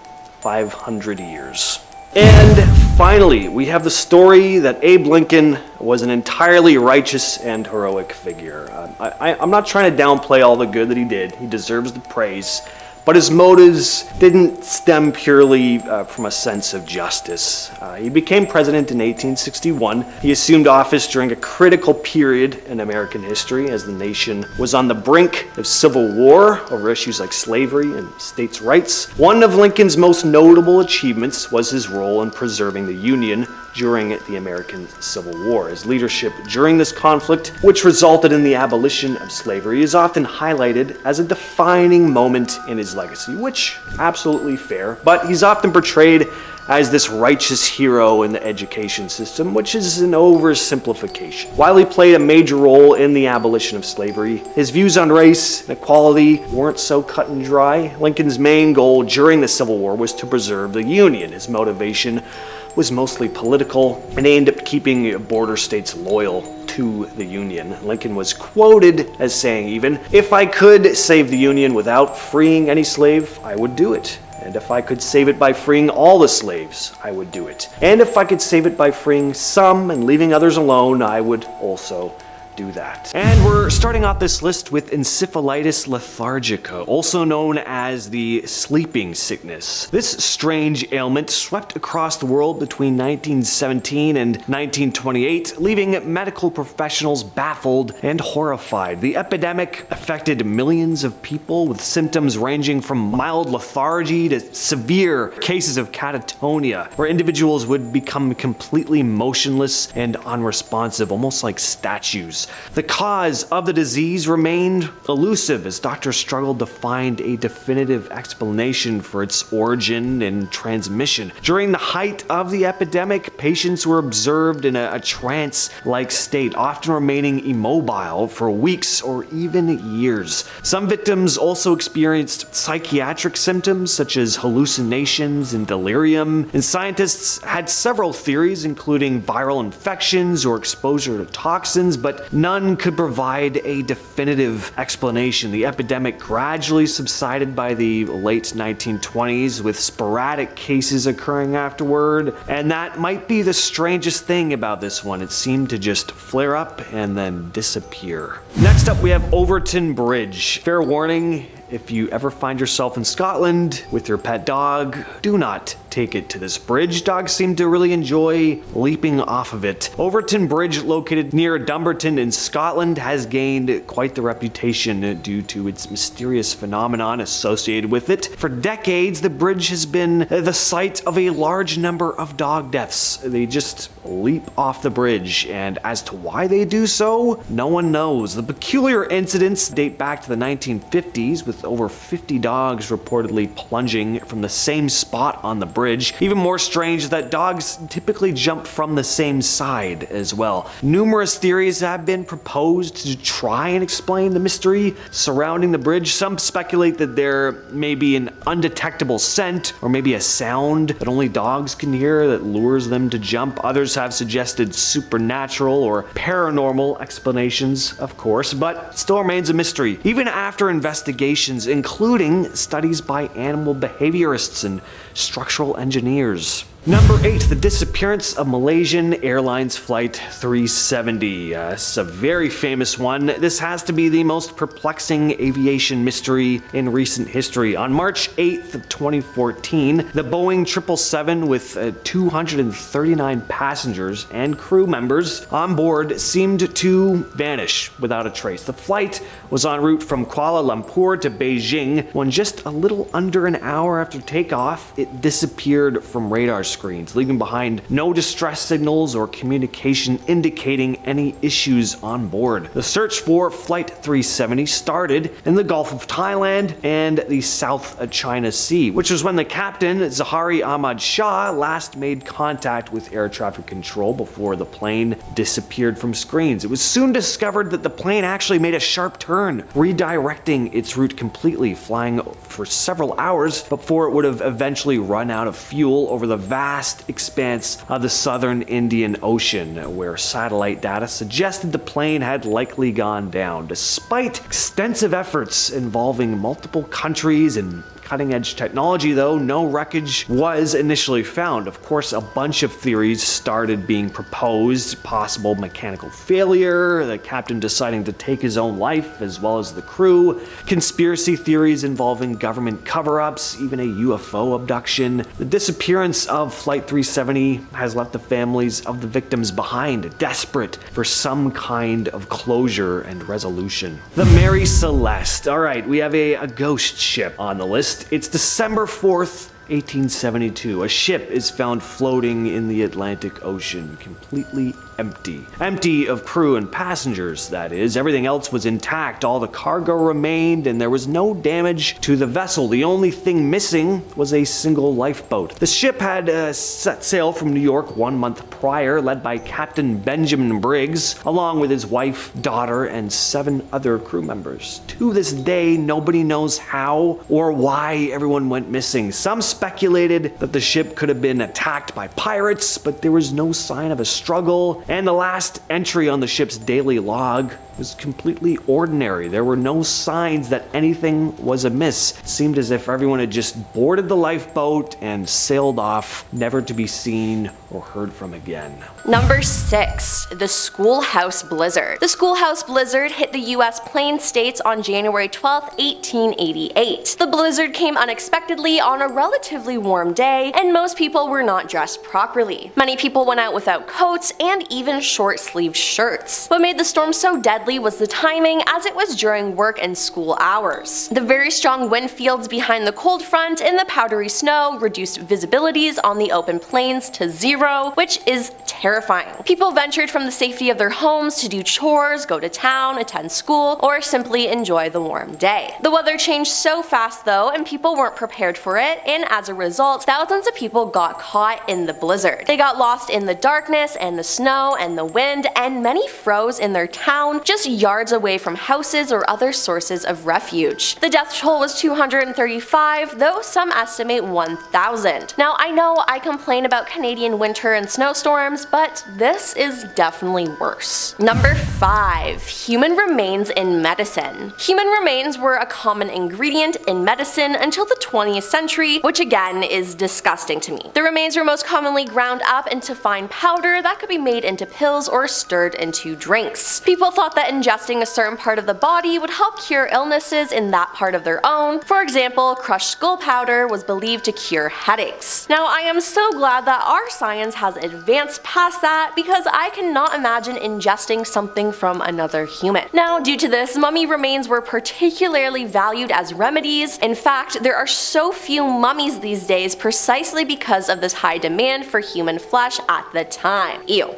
S4: 500 years. And finally, we have the story that Abe Lincoln was an entirely righteous and heroic figure. I'm not trying to downplay all the good that he did. He deserves the praise. But his motives didn't stem purely from a sense of justice. He became president in 1861. He assumed office during a critical period in American history as the nation was on the brink of civil war over issues like slavery and states' rights. One of Lincoln's most notable achievements was his role in preserving the Union during the American Civil War. His leadership during this conflict, which resulted in the abolition of slavery, is often highlighted as a defining moment in his legacy, which absolutely fair, but he's often portrayed as this righteous hero in the education system, which is an oversimplification. While he played a major role in the abolition of slavery, his views on race and equality weren't so cut and dry. Lincoln's main goal during the Civil War was to preserve the Union. His motivation was mostly political and aimed at keeping border states loyal to the Union. Lincoln was quoted as saying even, "If I could save the Union without freeing any slave, I would do it. And if I could save it by freeing all the slaves, I would do it. And if I could save it by freeing some and leaving others alone, I would also do that." And we're starting off this list with encephalitis lethargica, also known as the sleeping sickness. This strange ailment swept across the world between 1917 and 1928, leaving medical professionals baffled and horrified. The epidemic affected millions of people with symptoms ranging from mild lethargy to severe cases of catatonia, where individuals would become completely motionless and unresponsive, almost like statues. The cause of the disease remained elusive as doctors struggled to find a definitive explanation for its origin and transmission. During the height of the epidemic, patients were observed in a trance-like state, often remaining immobile for weeks or even years. Some victims also experienced psychiatric symptoms such as hallucinations and delirium, and scientists had several theories, including viral infections or exposure to toxins, but none could provide a definitive explanation. The epidemic gradually subsided by the late 1920s, with sporadic cases occurring afterward, and that might be the strangest thing about this one. It seemed to just flare up and then disappear. Next up, we have Overton Bridge. Fair warning, if you ever find yourself in Scotland with your pet dog, do not take it to this bridge. Dogs seem to really enjoy leaping off of it. Overton Bridge, located near Dumbarton in Scotland, has gained quite the reputation due to its mysterious phenomenon associated with it. For decades, the bridge has been the site of a large number of dog deaths. They just leap off the bridge, and as to why they do so, no one knows. The peculiar incidents date back to the 1950s, with over 50 dogs reportedly plunging from the same spot on the bridge. Even more strange is that dogs typically jump from the same side as well. Numerous theories have been proposed to try and explain the mystery surrounding the bridge. Some speculate that there may be an undetectable scent, or maybe a sound that only dogs can hear that lures them to jump. Others have suggested supernatural or paranormal explanations, of course, but still remains a mystery. Even after investigations, including studies by animal behaviorists and structural engineers. Number 8, the disappearance of Malaysian Airlines Flight 370. It's a very famous one. This has to be the most perplexing aviation mystery in recent history. On March 8th of 2014, the Boeing 777 with 239 passengers and crew members on board seemed to vanish without a trace. The flight was en route from Kuala Lumpur to Beijing when just a little under an hour after takeoff, it disappeared from radar screens, leaving behind no distress signals or communication indicating any issues on board. The search for Flight 370 started in the Gulf of Thailand and the South China Sea, which was when the captain, Zahari Ahmad Shah, last made contact with air traffic control before the plane disappeared from screens. It was soon discovered that the plane actually made a sharp turn, redirecting its route completely, flying for several hours before it would have eventually run out of fuel over the vast expanse of the southern Indian Ocean, where satellite data suggested the plane had likely gone down. Despite extensive efforts involving multiple countries and cutting-edge technology, though, no wreckage was initially found. Of course, a bunch of theories started being proposed. Possible mechanical failure, the captain deciding to take his own life, as well as the crew, conspiracy theories involving government cover-ups, even a UFO abduction. The disappearance of Flight 370 has left the families of the victims behind, desperate for some kind of closure and resolution. The Mary Celeste. Alright, we have a ghost ship on the list. It's December 4th, 1872. A ship is found floating in the Atlantic Ocean, completely empty. Empty of crew and passengers, that is. Everything else was intact. All the cargo remained, and there was no damage to the vessel. The only thing missing was a single lifeboat. The ship had set sail from New York 1 month prior, led by Captain Benjamin Briggs, along with his wife, daughter, and 7 other crew members. To this day, nobody knows how or why everyone went missing. Some speculated that the ship could have been attacked by pirates, but there was no sign of a struggle, and the last entry on the ship's daily log was completely ordinary. There were no signs that anything was amiss. It seemed as if everyone had just boarded the lifeboat and sailed off, never to be seen or heard from again.
S5: Number 6, the Schoolhouse Blizzard. The Schoolhouse Blizzard hit the US Plains states on January 12, 1888. The blizzard came unexpectedly on a relatively warm day, and most people were not dressed properly. Many people went out without coats and even short-sleeved shirts. What made the storm so deadly was the timing, as it was during work and school hours. The very strong wind fields behind the cold front and the powdery snow reduced visibilities on the open plains to 0, which is terrifying. People ventured from the safety of their homes to do chores, go to town, attend school, or simply enjoy the warm day. The weather changed so fast though, and people weren't prepared for it, and as a result, thousands of people got caught in the blizzard. They got lost in the darkness and the snow and the wind, and many froze in their town, just yards away from houses or other sources of refuge. The death toll was 235, though some estimate 1,000. Now I know I complain about Canadian winter and snowstorms, but this is definitely worse. Number 5. Human remains in medicine. Human remains were a common ingredient in medicine until the 20th century, which again is disgusting to me. The remains were most commonly ground up into fine powder that could be made into pills or stirred into drinks. People thought that ingesting a certain part of the body would help cure illnesses in that part of their own. For example, crushed skull powder was believed to cure headaches. Now, I am so glad that our science has advanced past that, because I cannot imagine ingesting something from another human. Now, due to this, mummy remains were particularly valued as remedies. In fact, there are so few mummies these days precisely because of this high demand for human flesh at the time. Ew.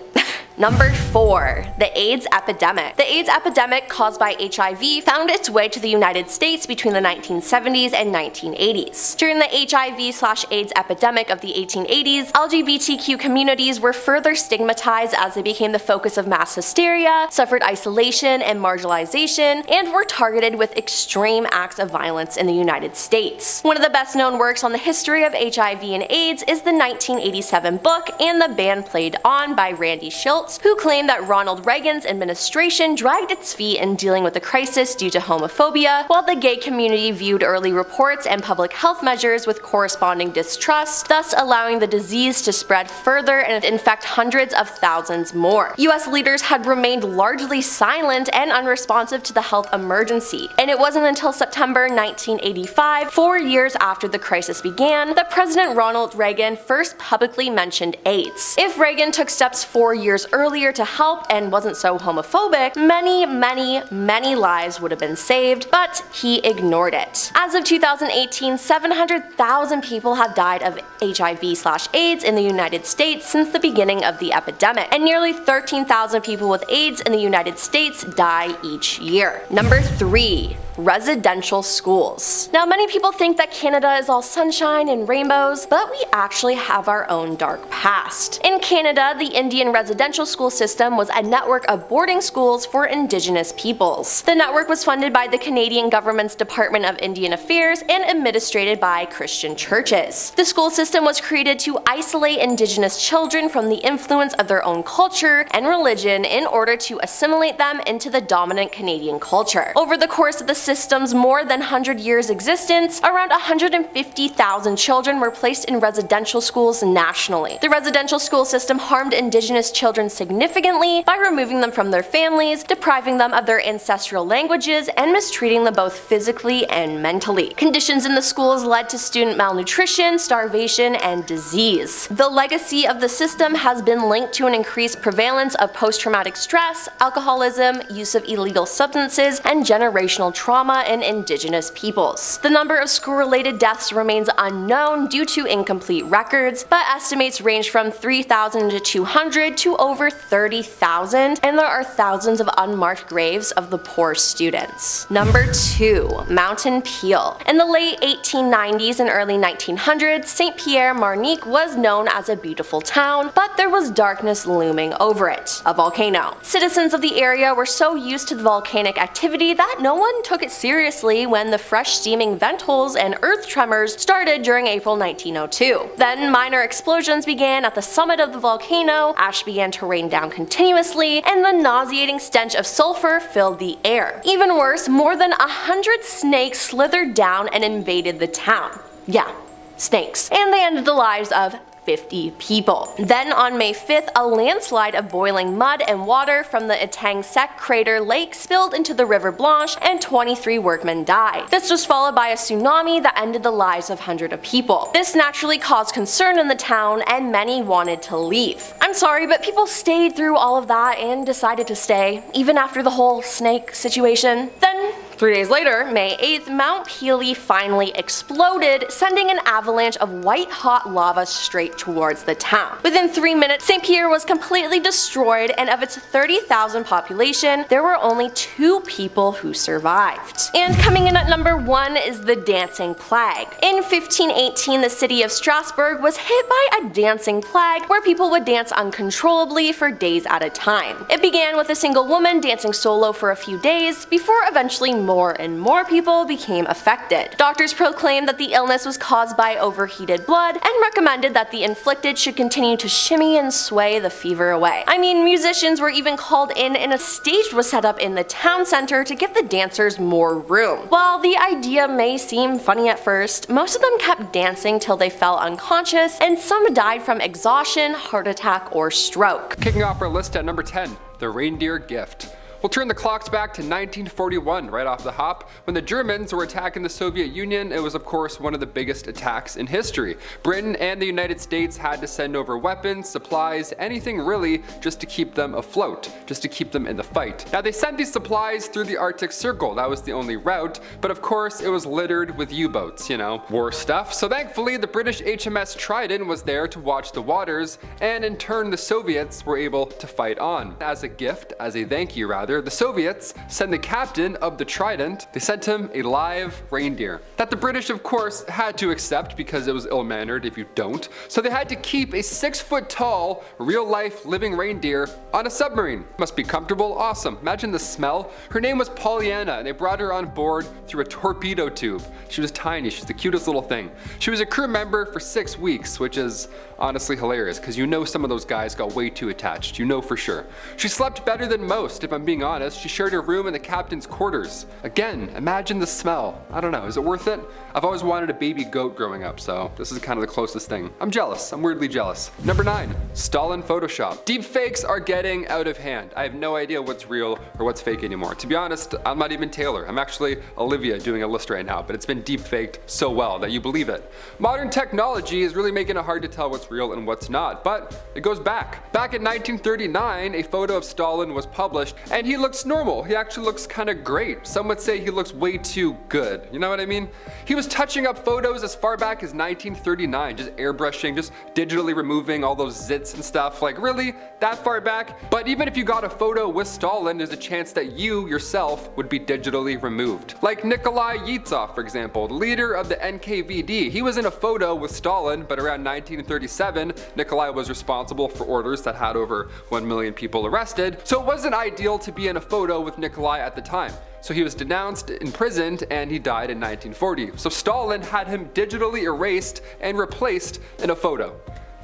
S5: Number 4. The AIDS epidemic. The AIDS epidemic caused by HIV found its way to the United States between the 1970s and 1980s. During the HIV/AIDS epidemic of the 1880s, LGBTQ communities were further stigmatized as they became the focus of mass hysteria, suffered isolation and marginalization, and were targeted with extreme acts of violence in the United States. One of the best known works on the history of HIV and AIDS is the 1987 book And the Band Played On by Randy Schultz, who claimed that Ronald Reagan's administration dragged its feet in dealing with the crisis due to homophobia, while the gay community viewed early reports and public health measures with corresponding distrust, thus allowing the disease to spread further and infect hundreds of thousands more. US leaders had remained largely silent and unresponsive to the health emergency, and it wasn't until September 1985, 4 years after the crisis began, that President Ronald Reagan first publicly mentioned AIDS. If Reagan took steps 4 years earlier to help and wasn't so homophobic, many lives would have been saved, but he ignored it. As of 2018, 700,000 people have died of HIV/AIDS in the United States since the beginning of the epidemic, and nearly 13,000 people with AIDS in the United States die each year. Number 3. Residential schools. Now, many people think that Canada is all sunshine and rainbows, but we actually have our own dark past. In Canada, the Indian residential school system was a network of boarding schools for Indigenous peoples. The network was funded by the Canadian government's Department of Indian Affairs and administered by Christian churches. The school system was created to isolate Indigenous children from the influence of their own culture and religion in order to assimilate them into the dominant Canadian culture. Over the course of the system's more than 100 years existence, around 150,000 children were placed in residential schools nationally. The residential school system harmed Indigenous children significantly by removing them from their families, depriving them of their ancestral languages, and mistreating them both physically and mentally. Conditions in the schools led to student malnutrition, starvation, and disease. The legacy of the system has been linked to an increased prevalence of post-traumatic stress, alcoholism, use of illegal substances, and generational trauma in Indigenous peoples. The number of school-related deaths remains unknown due to incomplete records, but estimates range from 3,000 to 200 to over 30,000, and there are thousands of unmarked graves of the poor students. Number 2. Mountain Peel. In the late 1890s and early 1900s, St. Pierre, Martinique was known as a beautiful town, but there was darkness looming over it. A volcano. Citizens of the area were so used to the volcanic activity that no one took it seriously when the fresh steaming vent holes and earth tremors started during April 1902. Then minor explosions began at the summit of the volcano, ash began to rain down continuously, and the nauseating stench of sulfur filled the air. Even worse, more than 100 snakes slithered down and invaded the town. Yeah, snakes. And they ended the lives of 50 people. Then on May 5th, a landslide of boiling mud and water from the Etang Sec crater lake spilled into the River Blanche and 23 workmen died. This was followed by a tsunami that ended the lives of hundreds of people. This naturally caused concern in the town and many wanted to leave. I'm sorry, but people stayed through all of that and decided to stay, even after the whole snake situation. Then 3 days later, May 8th, Mount Pelee finally exploded, sending an avalanche of white-hot lava straight towards the town. Within 3 minutes, St. Pierre was completely destroyed, and of its 30,000 population, there were only 2 people who survived. And coming in at number 1 is the dancing plague. In 1518, the city of Strasbourg was hit by a dancing plague where people would dance uncontrollably for days at a time. It began with a single woman dancing solo for a few days, before eventually more more and more people became affected. Doctors proclaimed that the illness was caused by overheated blood and recommended that the inflicted should continue to shimmy and sway the fever away. I mean, musicians were even called in and a stage was set up in the town center to give the dancers more room. While the idea may seem funny at first, most of them kept dancing till they fell unconscious, and some died from exhaustion, heart attack, or stroke.
S6: Kicking off our list at number 10, the reindeer gift. We'll turn the clocks back to 1941 right off the hop. When the Germans were attacking the Soviet Union, it was of course one of the biggest attacks in history. Britain and the United States had to send over weapons, supplies, anything really, just to keep them afloat, just to keep them in the fight. Now they sent these supplies through the Arctic Circle, that was the only route, but of course it was littered with U-boats, you know, war stuff. So thankfully the British HMS Trident was there to watch the waters, and in turn the Soviets were able to fight on. As a gift, as a thank you rather, the Soviets sent the captain of the Trident, they sent him a live reindeer that the British of course had to accept because it was ill-mannered if you don't. So they had to keep a 6-foot tall, real-life living reindeer on a submarine. Must be comfortable, awesome. Imagine the smell. Her name was Pollyanna and they brought her on board through a torpedo tube. She was tiny, she's the cutest little thing. She was a crew member for 6 weeks, which is honestly hilarious because you know some of those guys got way too attached, you know for sure. She slept better than most, if I'm being honest. She shared her room in the captain's quarters. Again, imagine the smell. I don't know, is it worth it? I've always wanted a baby goat growing up, so this is kind of the closest thing. I'm jealous, I'm weirdly jealous. Number 9, Stalin Photoshop. Deep fakes are getting out of hand. I have no idea what's real or what's fake anymore. To be honest, I'm not even Taylor. I'm actually Olivia doing a list right now, but it's been deep faked so well that you believe it. Modern technology is really making it hard to tell what's real and what's not, but it goes back. Back in 1939, a photo of Stalin was published, and he looks normal. He actually looks kind of great. Some would say he looks way too good. You know what I mean? He was touching up photos as far back as 1939, just airbrushing, just digitally removing all those zits and stuff. Like really? That far back? But even if you got a photo with Stalin, there's a chance that you yourself would be digitally removed. Like Nikolai Yevtsov, for example, the leader of the NKVD. He was in a photo with Stalin, but around 1937, Nikolai was responsible for orders that had over 1 million people arrested. So it wasn't ideal to be in a photo with Nikolai at the time. So he was denounced, imprisoned, and he died in 1940. So Stalin had him digitally erased and replaced in a photo.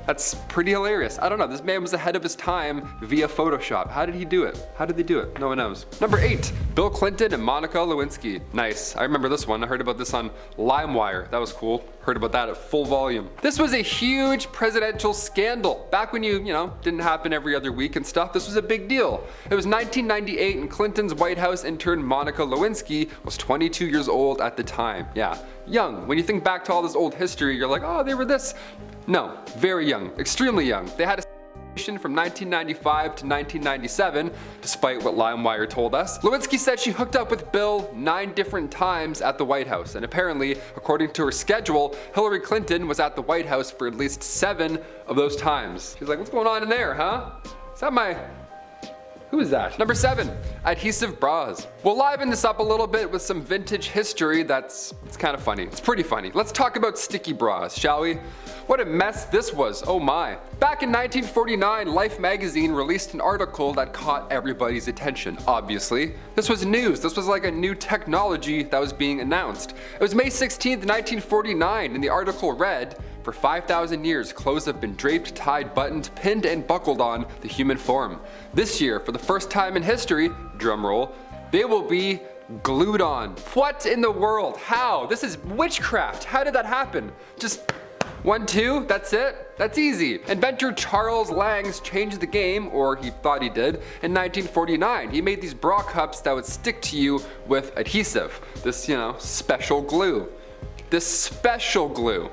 S6: That's pretty hilarious. I don't know, this man was ahead of his time via Photoshop. How did he do it? How did they do it? No one knows. Number 8, Bill Clinton and Monica Lewinsky. Nice, I remember this one. I heard about this on LimeWire. That was cool. Heard about that at full volume. This was a huge presidential scandal. Back when you know, didn't happen every other week and stuff, this was a big deal. It was 1998 and Clinton's White House intern Monica Lewinsky was 22 years old at the time. Yeah, young. When you think back to all this old history, you're like, oh, they were this. No, very young, extremely young. They had a from 1995 to 1997, despite what LimeWire told us. Lewinsky said she hooked up with Bill 9 different times at the White House, and apparently, according to her schedule, Hillary Clinton was at the White House for at least 7 of those times. She's like, what's going on in there, huh? Is that my... Who is that? Number 7, adhesive bras. We'll liven this up a little bit with some vintage history it's kind of funny. It's pretty funny. Let's talk about sticky bras, shall we? What a mess this was, oh my. Back in 1949, Life magazine released an article that caught everybody's attention, obviously. This was news, this was like a new technology that was being announced. It was May 16th, 1949, and the article read, for 5,000 years, clothes have been draped, tied, buttoned, pinned, and buckled on the human form. This year, for the first time in history, drumroll, they will be glued on. What in the world? How? This is witchcraft. How did that happen? Just 1, 2, that's it? That's easy. Inventor Charles Langs changed the game, or he thought he did, in 1949. He made these bra cups that would stick to you with adhesive. This, you know, special glue. This special glue.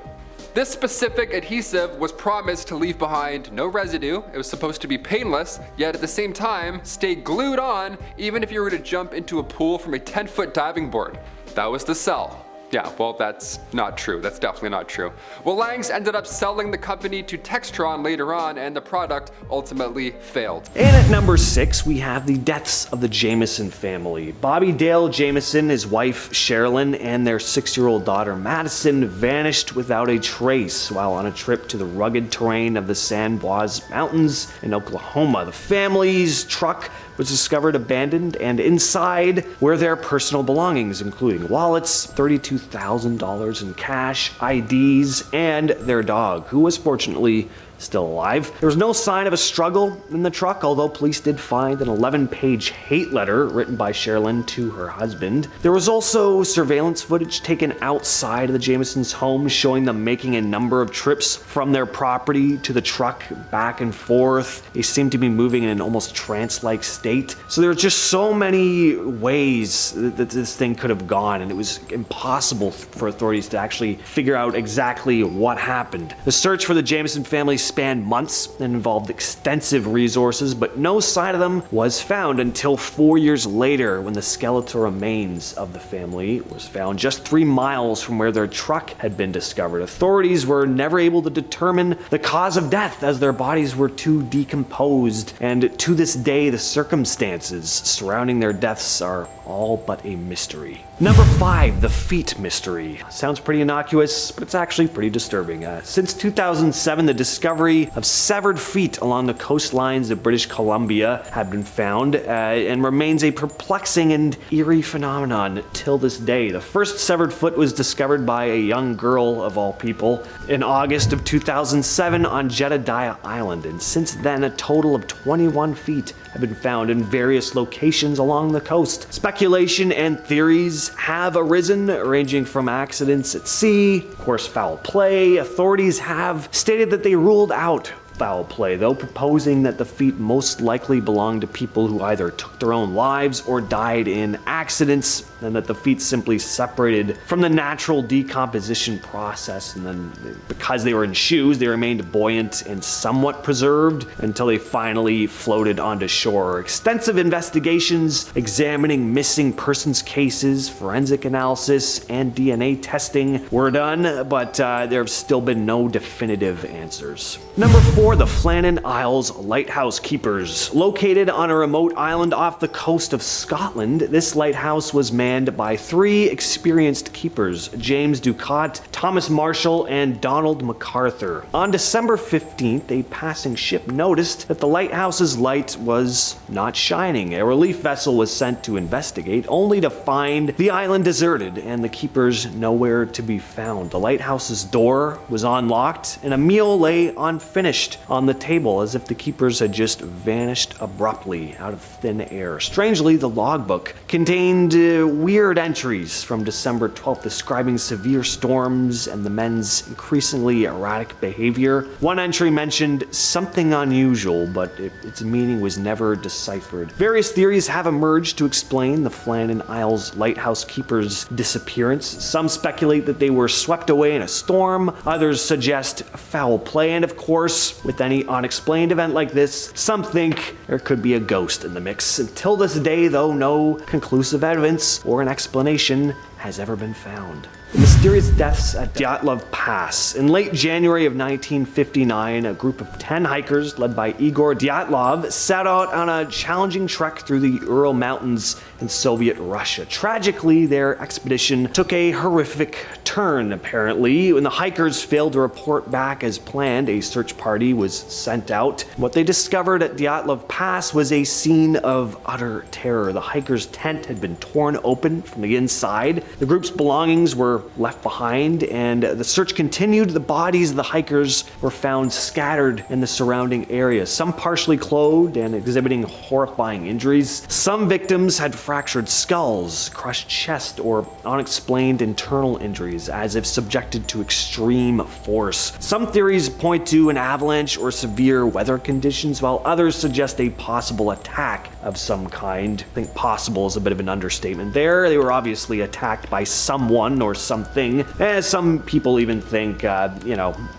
S6: This specific adhesive was promised to leave behind no residue, it was supposed to be painless, yet at the same time stay glued on even if you were to jump into a pool from a 10-foot diving board. That was the sell. Yeah, well, that's not true. That's definitely not true. Well, Langs ended up selling the company to Textron later on, and the product ultimately failed.
S4: And at number 6, we have the deaths of the Jameson family. Bobby Dale Jameson, his wife Sherilyn, and their 6-year-old daughter Madison vanished without a trace while on a trip to the rugged terrain of the San Bois Mountains in Oklahoma. The family's truck was discovered abandoned, and inside were their personal belongings, including wallets, $32,000 in cash, IDs, and their dog, who was fortunately still alive. There was no sign of a struggle in the truck, although police did find an 11-page hate letter written by Sherilyn to her husband. There was also surveillance footage taken outside of the Jamisons' home showing them making a number of trips from their property to the truck back and forth. They seemed to be moving in an almost trance-like state. So there were just so many ways that this thing could have gone, and it was impossible for authorities to actually figure out exactly what happened. The search for the Jamison family spanned months and involved extensive resources, but no sign of them was found until 4 years later, when the skeletal remains of the family was found just 3 miles from where their truck had been discovered. Authorities were never able to determine the cause of death, as their bodies were too decomposed, and to this day the circumstances surrounding their deaths are all but a mystery. Number 5, the feet mystery. Sounds pretty innocuous, but it's actually pretty disturbing. Since 2007, the discovery of severed feet along the coastlines of British Columbia have been found and remains a perplexing and eerie phenomenon till this day. The first severed foot was discovered by a young girl, of all people, in August of 2007 on Jedediah Island, and since then a total of 21 feet have been found in various locations along the coast. Speculation and theories have arisen, ranging from accidents at sea, of course foul play. Authorities have stated that they ruled out foul play, though, proposing that the feet most likely belonged to people who either took their own lives or died in accidents, and that the feet simply separated from the natural decomposition process, and then because they were in shoes, they remained buoyant and somewhat preserved until they finally floated onto shore. Extensive investigations examining missing persons cases, forensic analysis, and DNA testing were done, but there have still been no definitive answers. Number 4, the Flannan Isles Lighthouse Keepers. Located on a remote island off the coast of Scotland, this lighthouse was manned by 3 experienced keepers, James Ducat, Thomas Marshall, and Donald MacArthur. On December 15th, a passing ship noticed that the lighthouse's light was not shining. A relief vessel was sent to investigate, only to find the island deserted and the keepers nowhere to be found. The lighthouse's door was unlocked, and a meal lay unfinished on the table, as if the keepers had just vanished abruptly out of thin air. Strangely, the logbook contained weird entries from December 12th describing severe storms and the men's increasingly erratic behavior. One entry mentioned something unusual, but its meaning was never deciphered. Various theories have emerged to explain the Flannan Isles lighthouse keepers' disappearance. Some speculate that they were swept away in a storm, others suggest foul play, and of course, with any unexplained event like this, some think there could be a ghost in the mix. Until this day, though, no conclusive evidence or an explanation has ever been found. The mysterious deaths at Dyatlov Pass. In late January of 1959, a group of 10 hikers led by Igor Dyatlov set out on a challenging trek through the Ural Mountains in Soviet Russia. Tragically, their expedition took a horrific turn, apparently. When the hikers failed to report back as planned, a search party was sent out. What they discovered at Dyatlov Pass was a scene of utter terror. The hikers' tent had been torn open from the inside. The group's belongings were left behind, and the search continued. The bodies of the hikers were found scattered in the surrounding area, some partially clothed and exhibiting horrifying injuries. Some victims had fractured skulls, crushed chest, or unexplained internal injuries, as if subjected to extreme force. Some theories point to an avalanche or severe weather conditions, while others suggest a possible attack of some kind. I think possible is a bit of an understatement there. They were obviously attacked by someone or something. Some people even think,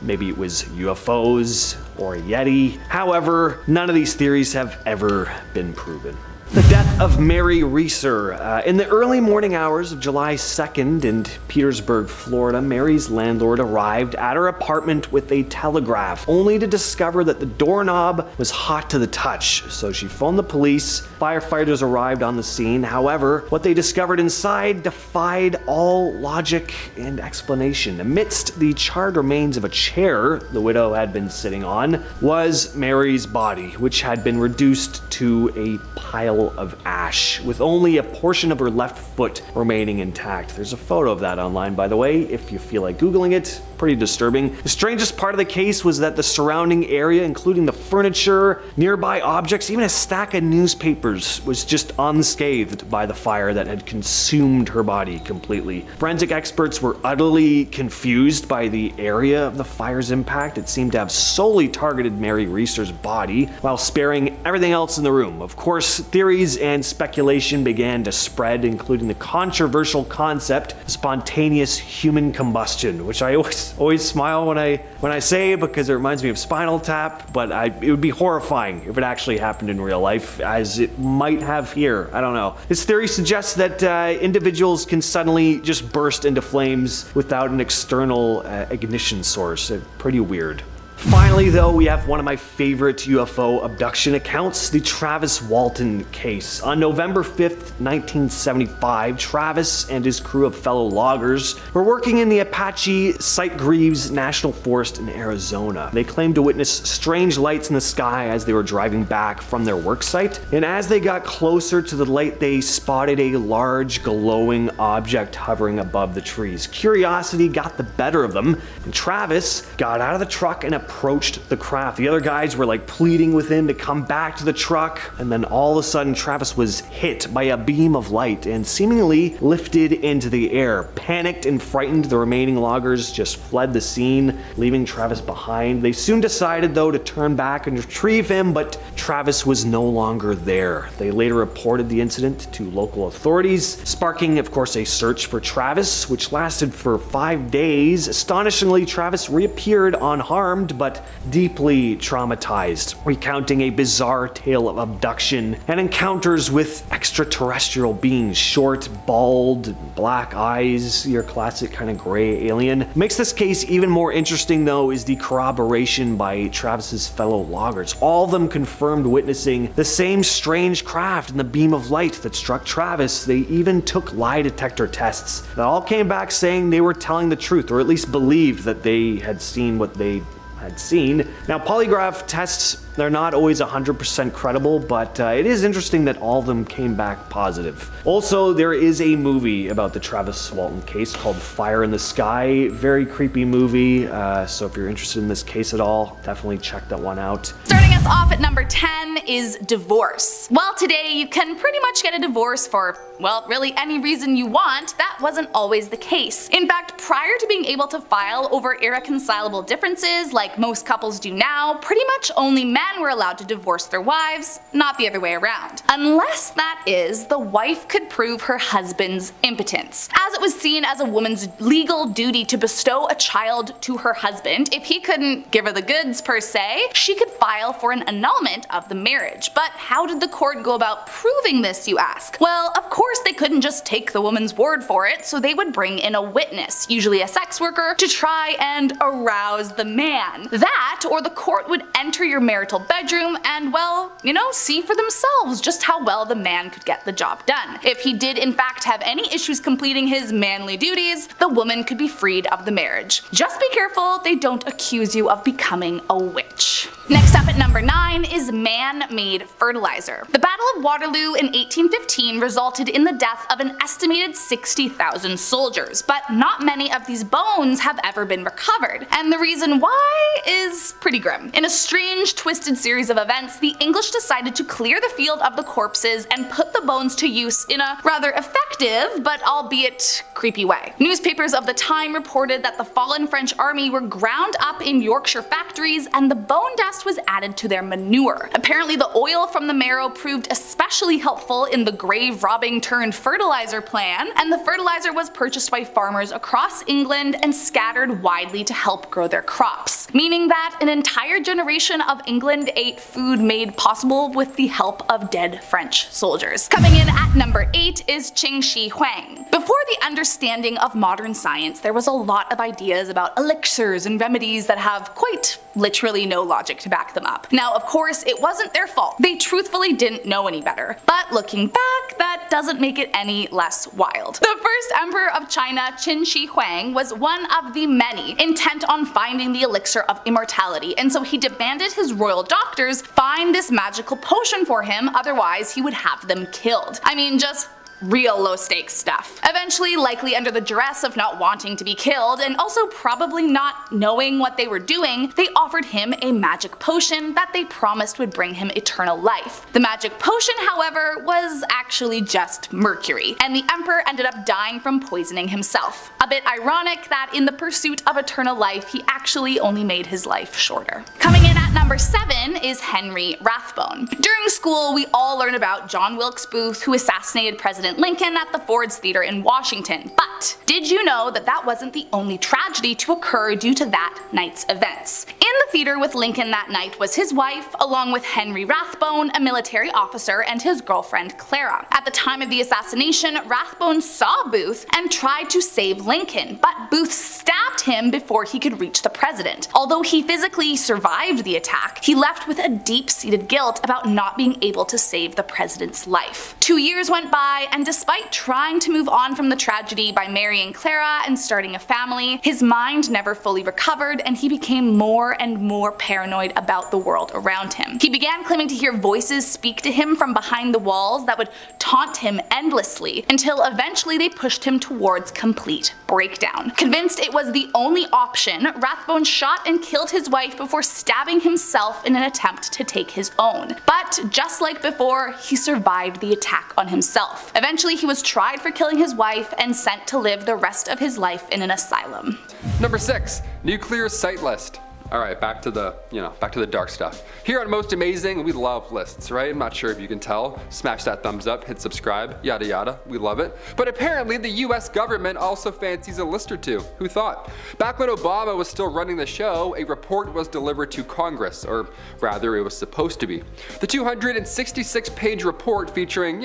S4: maybe it was UFOs or a Yeti. However, none of these theories have ever been proven. The death of Mary Reeser. In the early morning hours of July 2nd in Petersburg, Florida, Mary's landlord arrived at her apartment with a telegraph, only to discover that the doorknob was hot to the touch. So she phoned the police. Firefighters arrived on the scene. However, what they discovered inside defied all logic and explanation. Amidst the charred remains of a chair the widow had been sitting on was Mary's body, which had been reduced to a pile of ash, with only a portion of her left foot remaining intact. There's a photo of that online, by the way, if you feel like Googling it. Pretty disturbing. The strangest part of the case was that the surrounding area, including the furniture, nearby objects, even a stack of newspapers, was just unscathed by the fire that had consumed her body completely. Forensic experts were utterly confused by the area of the fire's impact. It seemed to have solely targeted Mary Reeser's body, while sparing everything else in the room. Of course, theories and speculation began to spread, including the controversial concept of spontaneous human combustion, which I always smile when I say it because it reminds me of Spinal Tap, but it would be horrifying if it actually happened in real life, as it might have here. I don't know. This theory suggests that individuals can suddenly just burst into flames without an external ignition source. Pretty weird. Finally, though, we have one of my favorite UFO abduction accounts, the Travis Walton case. On November 5th, 1975, Travis and his crew of fellow loggers were working in the Apache Sitgreaves National Forest in Arizona. They claimed to witness strange lights in the sky as they were driving back from their work site, and as they got closer to the light, they spotted a large glowing object hovering above the trees. Curiosity got the better of them, and Travis got out of the truck and approached the craft. The other guys were like pleading with him to come back to the truck, and then all of a sudden Travis was hit by a beam of light and seemingly lifted into the air. Panicked and frightened, the remaining loggers just fled the scene, leaving Travis behind. They soon decided, though, to turn back and retrieve him, but Travis was no longer there. They later reported the incident to local authorities, sparking, of course, a search for Travis, which lasted for 5 days. Astonishingly, Travis reappeared unharmed, but deeply traumatized, recounting a bizarre tale of abduction and encounters with extraterrestrial beings. Short, bald, black eyes, your classic kind of gray alien. Makes this case even more interesting, though, is the corroboration by Travis's fellow loggers. All of them confirmed witnessing the same strange craft and the beam of light that struck Travis. They even took lie detector tests that all came back saying they were telling the truth, or at least believed that they had seen what they had seen. Now, polygraph tests, they're not always 100% credible, but it is interesting that all of them came back positive. Also, there is a movie about the Travis Walton case called Fire in the Sky. Very creepy movie, so if you're interested in this case at all, definitely check that one out.
S3: Starting us off at number 10 is divorce. While today you can pretty much get a divorce for, well, really any reason you want, that wasn't always the case. In fact, prior to being able to file over irreconcilable differences like most couples do now, pretty much only men were allowed to divorce their wives, not the other way around. Unless, that is, the wife could prove her husband's impotence, as it was seen as a woman's legal duty to bestow a child to her husband. If he couldn't give her the goods per se, she could file for an annulment of the marriage. But how did the court go about proving this, you ask? Well, of course they couldn't just take the woman's word for it, so they would bring in a witness, usually a sex worker, to try and arouse the man. That, or the court would enter your marital bedroom and, well, see for themselves just how well the man could get the job done. If he did in fact have any issues completing his manly duties, the woman could be freed of the marriage. Just be careful they don't accuse you of becoming a witch. Next up at number 9 is man-made fertilizer. The Battle of Waterloo in 1815 resulted in the death of an estimated 60,000 soldiers, but not many of these bones have ever been recovered, and the reason why is pretty grim. In a strange, twisted series of events, the English decided to clear the field of the corpses and put the bones to use in a rather effective, but albeit creepy way. Newspapers of the time reported that the fallen French army were ground up in Yorkshire factories and the bone dust was added to into their manure. Apparently the oil from the marrow proved especially helpful in the grave robbing turned fertilizer plan, and the fertilizer was purchased by farmers across England and scattered widely to help grow their crops, meaning that an entire generation of England ate food made possible with the help of dead French soldiers. Coming in at number 8 is Qin Shi Huang. Before the understanding of modern science, there was a lot of ideas about elixirs and remedies that have quite literally no logic to back them up. Now, of course, it wasn't their fault. They truthfully didn't know any better. But looking back, that doesn't make it any less wild. The first emperor of China, Qin Shi Huang, was one of the many intent on finding the elixir of immortality, and so he demanded his royal doctors find this magical potion for him, otherwise he would have them killed. I mean, just real low stakes stuff. Eventually, likely under the duress of not wanting to be killed and also probably not knowing what they were doing, they offered him a magic potion that they promised would bring him eternal life. The magic potion, however, was actually just mercury, and the emperor ended up dying from poisoning himself. A bit ironic that in the pursuit of eternal life, he actually only made his life shorter. Coming in at number 7 is Henry Rathbone. During school, we all learned about John Wilkes Booth, who assassinated President Lincoln at the Ford's Theater in Washington. But did you know that that wasn't the only tragedy to occur due to that night's events? In the theater with Lincoln that night was his wife, along with Henry Rathbone, a military officer, and his girlfriend Clara. At the time of the assassination, Rathbone saw Booth and tried to save Lincoln, but Booth stabbed him before he could reach the president. Although he physically survived the attack, he left with a deep-seated guilt about not being able to save the president's life. 2 years went by, and despite trying to move on from the tragedy by marrying Clara and starting a family, his mind never fully recovered, and he became more and more paranoid about the world around him. He began claiming to hear voices speak to him from behind the walls that would taunt him endlessly, until eventually they pushed him towards complete breakdown. Convinced it was the only option, Rathbone shot and killed his wife before stabbing himself in an attempt to take his own. But just like before, he survived the attack on himself. Eventually he was tried for killing his wife and sent to live the rest of his life in an asylum.
S6: Number 6, nuclear site list. Alright, back to the dark stuff. Here on Most Amazing, we love lists, right? I'm not sure if you can tell. Smash that thumbs up, hit subscribe, yada yada, we love it. But apparently the US government also fancies a list or two. Who thought? Back when Obama was still running the show, a report was delivered to Congress, or rather it was supposed to be. The 266-page report featuring,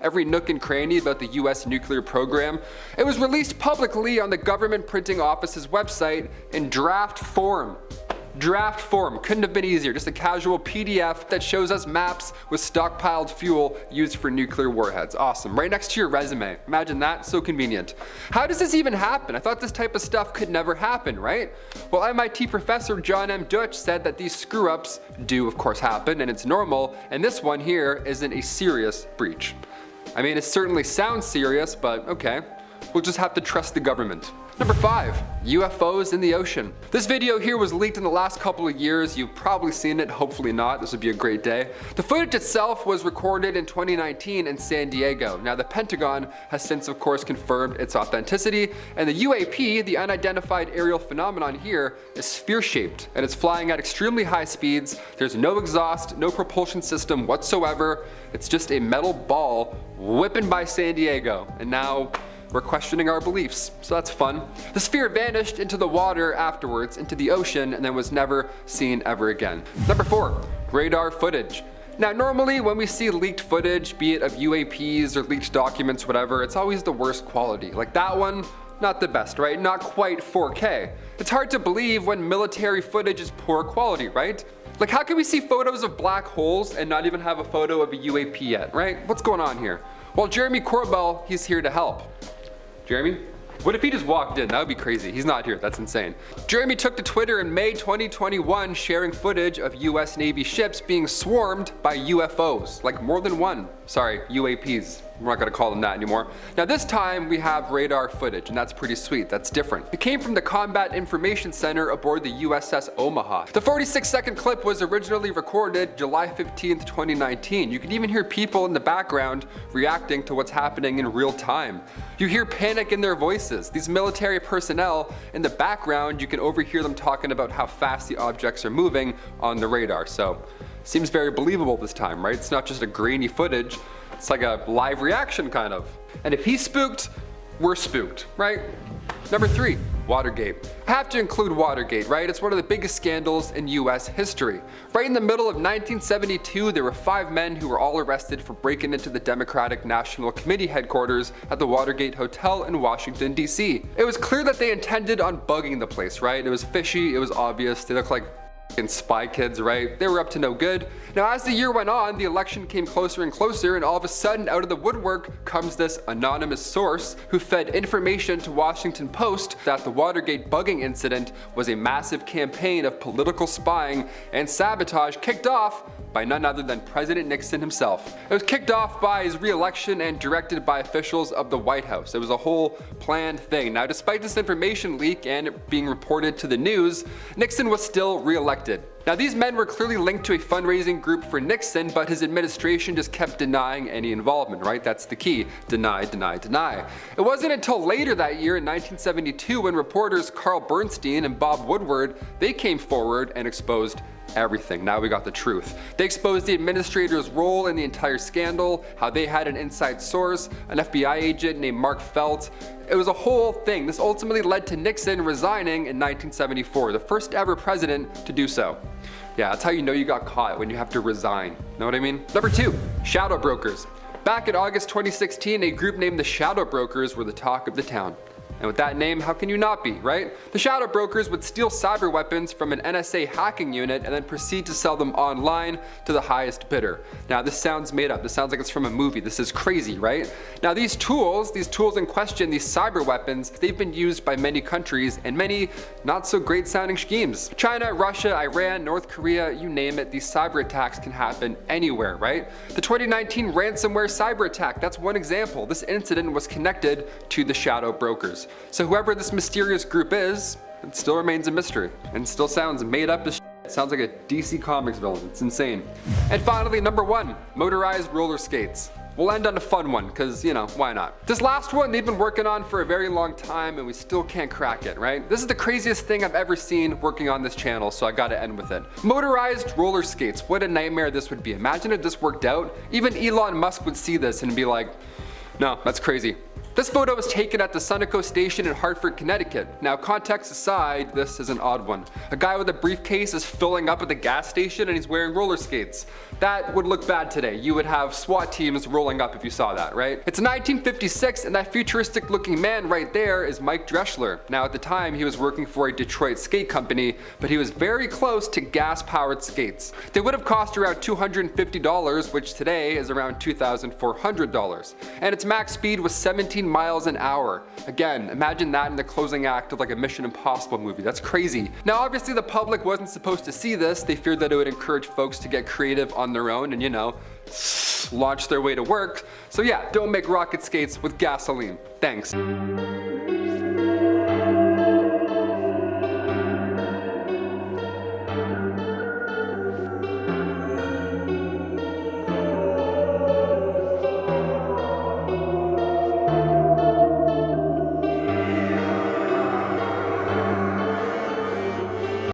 S6: every nook and cranny about the US nuclear program. It was released publicly on the government printing office's website in draft form. Draft form, couldn't have been easier, just a casual PDF that shows us maps with stockpiled fuel used for nuclear warheads. Awesome, right next to your resume. Imagine that, so convenient. How does this even happen? I thought this type of stuff could never happen, right? Well, MIT professor John M. Deutsch said that these screw-ups do of course happen, and it's normal, and this one here isn't a serious breach. I mean, it certainly sounds serious, but okay. We'll just have to trust the government. Number 5, UFOs in the ocean. This video here was leaked in the last couple of years. You've probably seen it, hopefully not. This would be a great day. The footage itself was recorded in 2019 in San Diego. Now the Pentagon has since of course confirmed its authenticity, and the UAP, the unidentified aerial phenomenon here, is sphere-shaped and it's flying at extremely high speeds. There's no exhaust, no propulsion system whatsoever. It's just a metal ball whipping by San Diego, and now we're questioning our beliefs, so that's fun. The sphere vanished into the water afterwards, into the ocean, and then was never seen ever again. Number 4, radar footage. Now normally when we see leaked footage, be it of UAPs or leaked documents, whatever, it's always the worst quality. Like that one, not the best, right? Not quite 4K. It's hard to believe when military footage is poor quality, right? Like how can we see photos of black holes and not even have a photo of a UAP yet, right? What's going on here? Well, Jeremy Corbell, he's here to help. Jeremy? What if he just walked in? That would be crazy. He's not here. That's insane. Jeremy took to Twitter in May 2021 sharing footage of US Navy ships being swarmed by UFOs, like more than one. Sorry, UAPs. We're not gonna call them that anymore. Now this time we have radar footage, and that's pretty sweet, that's different. It came from the Combat Information Center aboard the USS Omaha. The 46-second clip was originally recorded July 15th, 2019. You can even hear people in the background reacting to what's happening in real time. You hear panic in their voices. These military personnel in the background, you can overhear them talking about how fast the objects are moving on the radar. So, seems very believable this time, right? It's not just a grainy footage. It's like a live reaction kind of. And if he's spooked, we're spooked, right? Number 3, Watergate. I have to include Watergate, right? It's one of the biggest scandals in US history. Right in the middle of 1972, there were 5 men who were all arrested for breaking into the Democratic National Committee headquarters at the Watergate Hotel in Washington, D.C. It was clear that they intended on bugging the place, right? It was fishy, it was obvious, they looked like and spy kids, right? They were up to no good. Now as the year went on, the election came closer and closer, and all of a sudden out of the woodwork comes this anonymous source who fed information to Washington Post that the Watergate bugging incident was a massive campaign of political spying and sabotage kicked off by none other than President Nixon himself. It was kicked off by his re-election and directed by officials of the White House. It was a whole planned thing. Now despite this information leak and it being reported to the news, Nixon was still re-elected. Now these men were clearly linked to a fundraising group for Nixon, but his administration just kept denying any involvement, right? That's the key. Deny, deny, deny. It wasn't until later that year in 1972 when reporters Carl Bernstein and Bob Woodward, they came forward and exposed everything. Now we got the truth. They exposed the administrator's role in the entire scandal, how they had an inside source, an FBI agent named Mark Felt. It was a whole thing. This ultimately led to Nixon resigning in 1974, the first ever president to do so. Yeah, that's how you know you got caught, when you have to resign. Know what I mean? Number 2, shadow brokers. Back in August 2016, a group named the Shadow Brokers were the talk of the town. And with that name, how can you not be, right? The shadow brokers would steal cyber weapons from an NSA hacking unit and then proceed to sell them online to the highest bidder. Now this sounds made up, this sounds like it's from a movie, this is crazy, right? Now these tools in question, these cyber weapons, they've been used by many countries and many not so great sounding schemes. China, Russia, Iran, North Korea, you name it, these cyber attacks can happen anywhere, right? The 2019 ransomware cyber attack, that's one example. This incident was connected to the shadow brokers. So whoever this mysterious group is, it still remains a mystery and still sounds made up as shit. It sounds like a DC Comics villain. It's insane. And finally, number 1, motorized roller skates. We'll end on a fun one, cause you know, why not? This last one they've been working on for a very long time and we still can't crack it, right? This is the craziest thing I've ever seen working on this channel, so I gotta end with it. Motorized roller skates, what a nightmare this would be. Imagine if this worked out. Even Elon Musk would see this and be like, no, that's crazy. This photo was taken at the Sunoco station in Hartford, Connecticut. Now context aside, this is an odd one. A guy with a briefcase is filling up at the gas station and he's wearing roller skates. That would look bad today. You would have SWAT teams rolling up if you saw that, right? It's 1956 and that futuristic looking man right there is Mike Dreschler. Now at the time he was working for a Detroit skate company, but he was very close to gas powered skates. They would have cost around $250, which today is around $2,400. And its max speed was 17 miles an hour. Again, imagine that in the closing act of like a Mission Impossible movie. That's crazy. Now obviously the public wasn't supposed to see this. They feared that it would encourage folks to get creative on their own and, you know, launch their way to work. So yeah, don't make rocket skates with gasoline. Thanks.